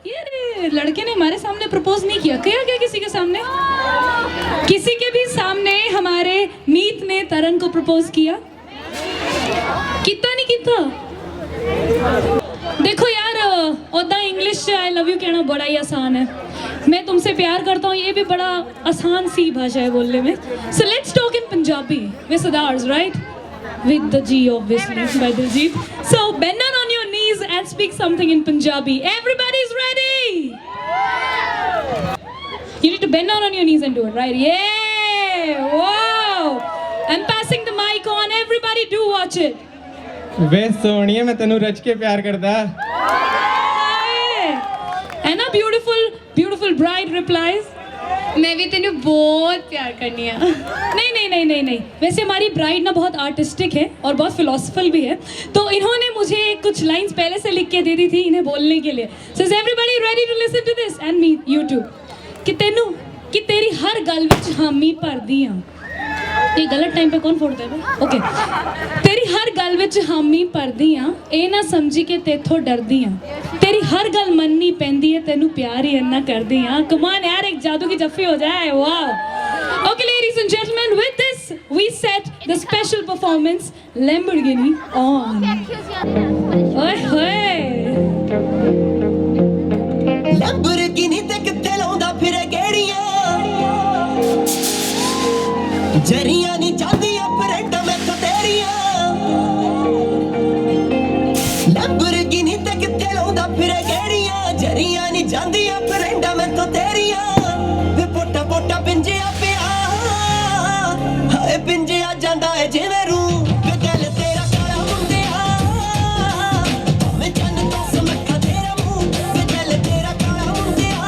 ये लड़के ने हमारे सामने प्रपोज नहीं किया किया क्या किसी के सामने किसी के भी सामने हमारे मीत ने तरन को प्रपोज किया नहीं किता देखो यार ओदा इंग्लिश आई लव यू कहना बड़ा ही आसान है मैं तुमसे प्यार करता हूँ ये भी बड़ा आसान सी भाषा है बोलने में so let's talk in Punjabi with ours right with the G obviously by Diljit so bend down on your knees and speak something in Punjabi everybody's ready you need to bend down on your knees and do it right yeah wow I'm passing the mic on everybody do watch it
ਵੇ ਸੋਹਣੀਏ ਮੈਂ ਤੈਨੂੰ ਰਚ ਕੇ ਪਿਆਰ ਕਰਦਾ
है ना beautiful bride replies
मैं भी तेनू बहुत प्यार करनी है
नहीं वैसे हमारी ब्राइड ना बहुत आर्टिस्टिक है और बहुत फिलोसफल भी है तो इन्होंने मुझे कुछ लाइंस पहले से लिख के दे दी थी इन्हें बोलने के लिए so is everybody ready to listen to this and me you too कि तेनू कि तेरी हर गल विच हामी भरदी हां ये गलत टाइम पे कौन फोड़ता है ओके तेरी हर गल विच हामी भरदी हां ए ना समझी के तेथों डरदी हां तेरी हर गल मननी पैंदी है तेनू प्यार ही इन्ना करदी हां कम ऑन यार एक जादू की जफ्फी हो जाए वाह okay ladies and gentlemen with this we set the special performance Lamborghini on oy hoy
Lamborghini ਤੇ ਕਿੱਥੇ ਲਾਉਂਦਾ ਫਿਰੇ ਗੇੜੀਆਂ ਜਰੀਆਂ ਨਹੀਂ ਜਾਂਦੀਆਂ ਫਰੈਂਡ ਮੈਥੋਂ ਤੇਰੀਆਂ Lamborghini ਤੇ ਕਿੱਥੇ ਲਾਉਂਦਾ ਫਿਰੇ ਗੇੜੀਆਂ ਜਰੀਆਂ ਨਹੀਂ ਜਾਂਦੀਆਂ ਫਰੈਂਡ ਮੈਥੋਂ ਤੇਰੀਆਂ ਵੇ ਪੋਟਾ ਪੋਟਾ ਪਿੰਜਿਆ ਪਿਆ ਹਾਏ ਪਿੰਜਿਆ ਜਾਂਦਾ ਏ ਜਿਵੇਂ ਰੂ ਵੇ ਦਿਲ ਤੇਰਾ ਕਾਲਾ ਮੁੰਡਿਆ ਮੈਂ ਚੰਨ ਤੋਂ ਸਮੱਖਾ ਤੇਰਾ ਮੂੰਹ ਵੇ ਦਿਲ ਤੇਰਾ ਕਾਲਾ ਮੁੰਡਿਆ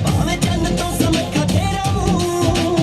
ਭਾਵੇਂ ਚੰਨ ਤੋਂ ਸਮੱਖਾ ਤੇਰਾ ਮੂੰਹ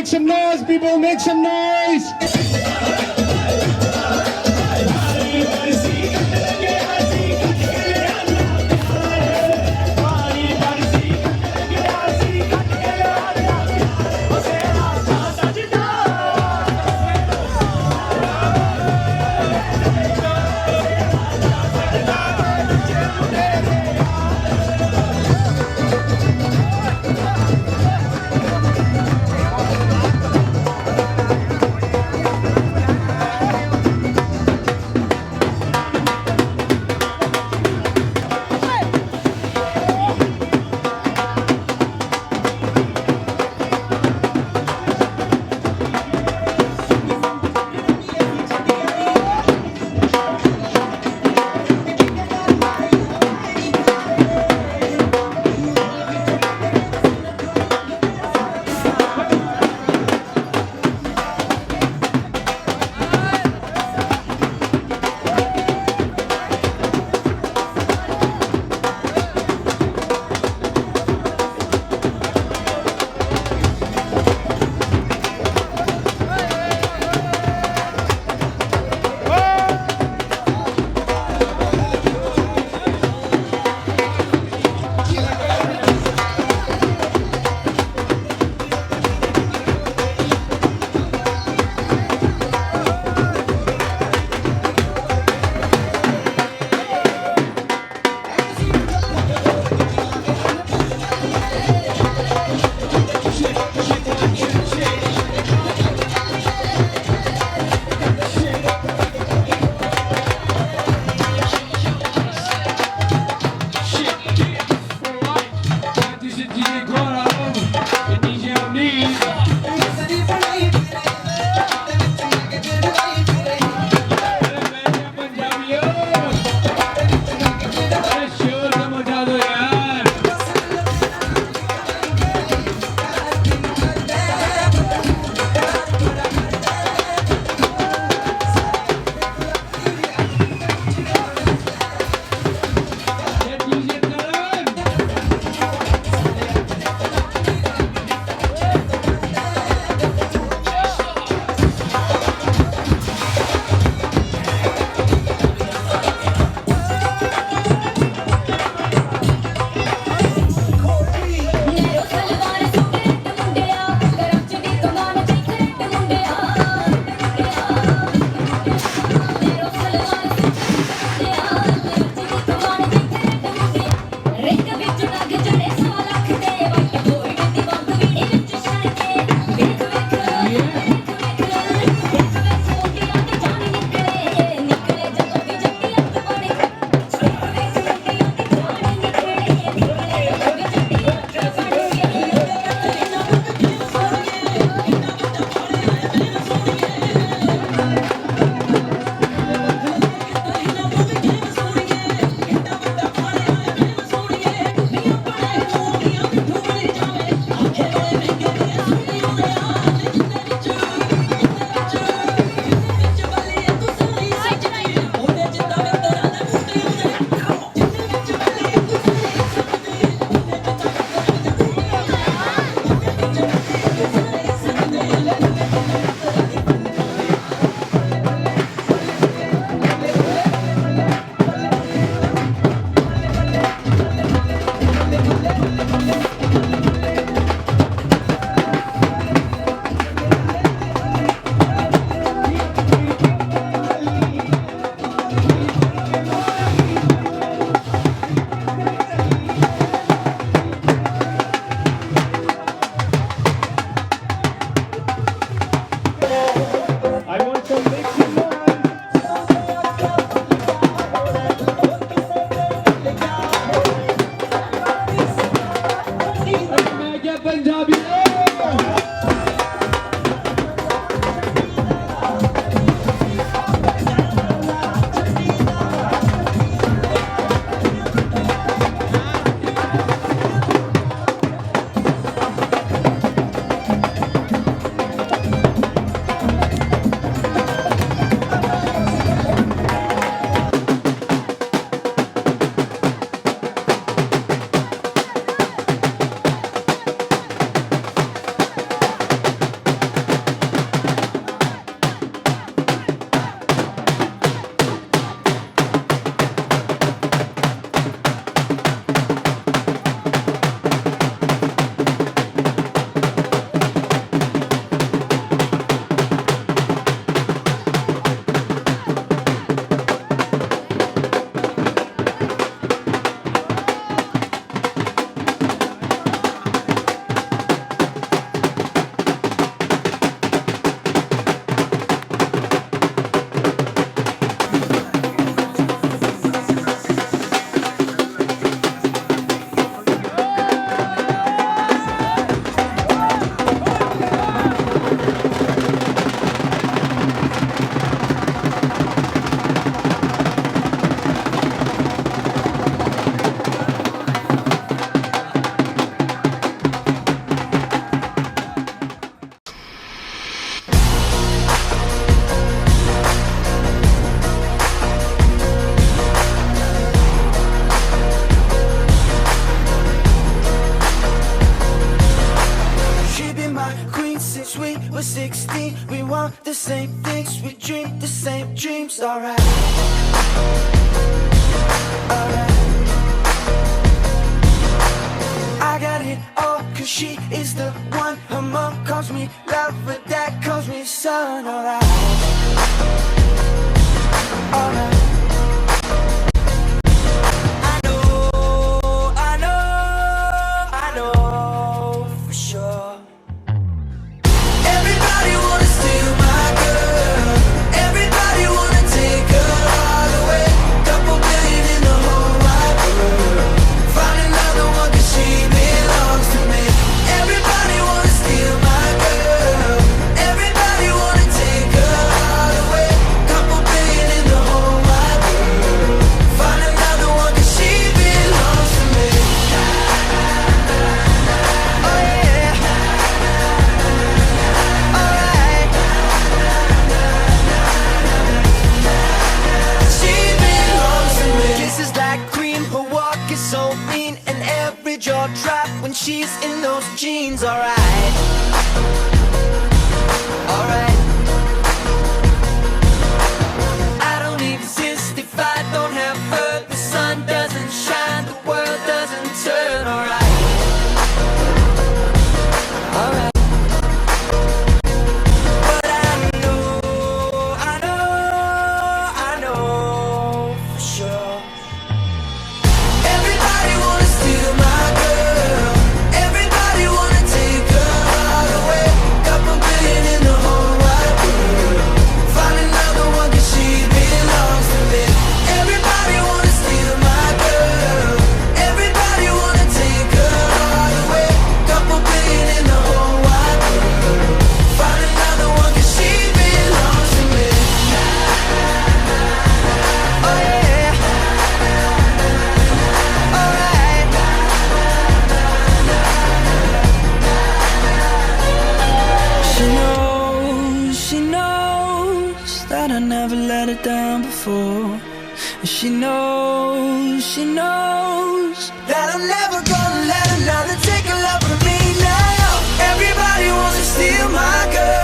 some noise, people, make some noise.
16, we want the same things, we dream the same dreams, alright. Alright. I got it all, cause she is the one. Her mom calls me love, but dad calls me son, alright. Alright. Jaw drop when she's in those jeans, alright. Alright. I don't exist if I don't have her. The sun doesn't shine, the world doesn't turn, alright. Alright. But I know for sure. Everybody wanna steal my that I never let her down before. She knows that I'm never gonna let another take a love from me now. Everybody wants to steal my girl.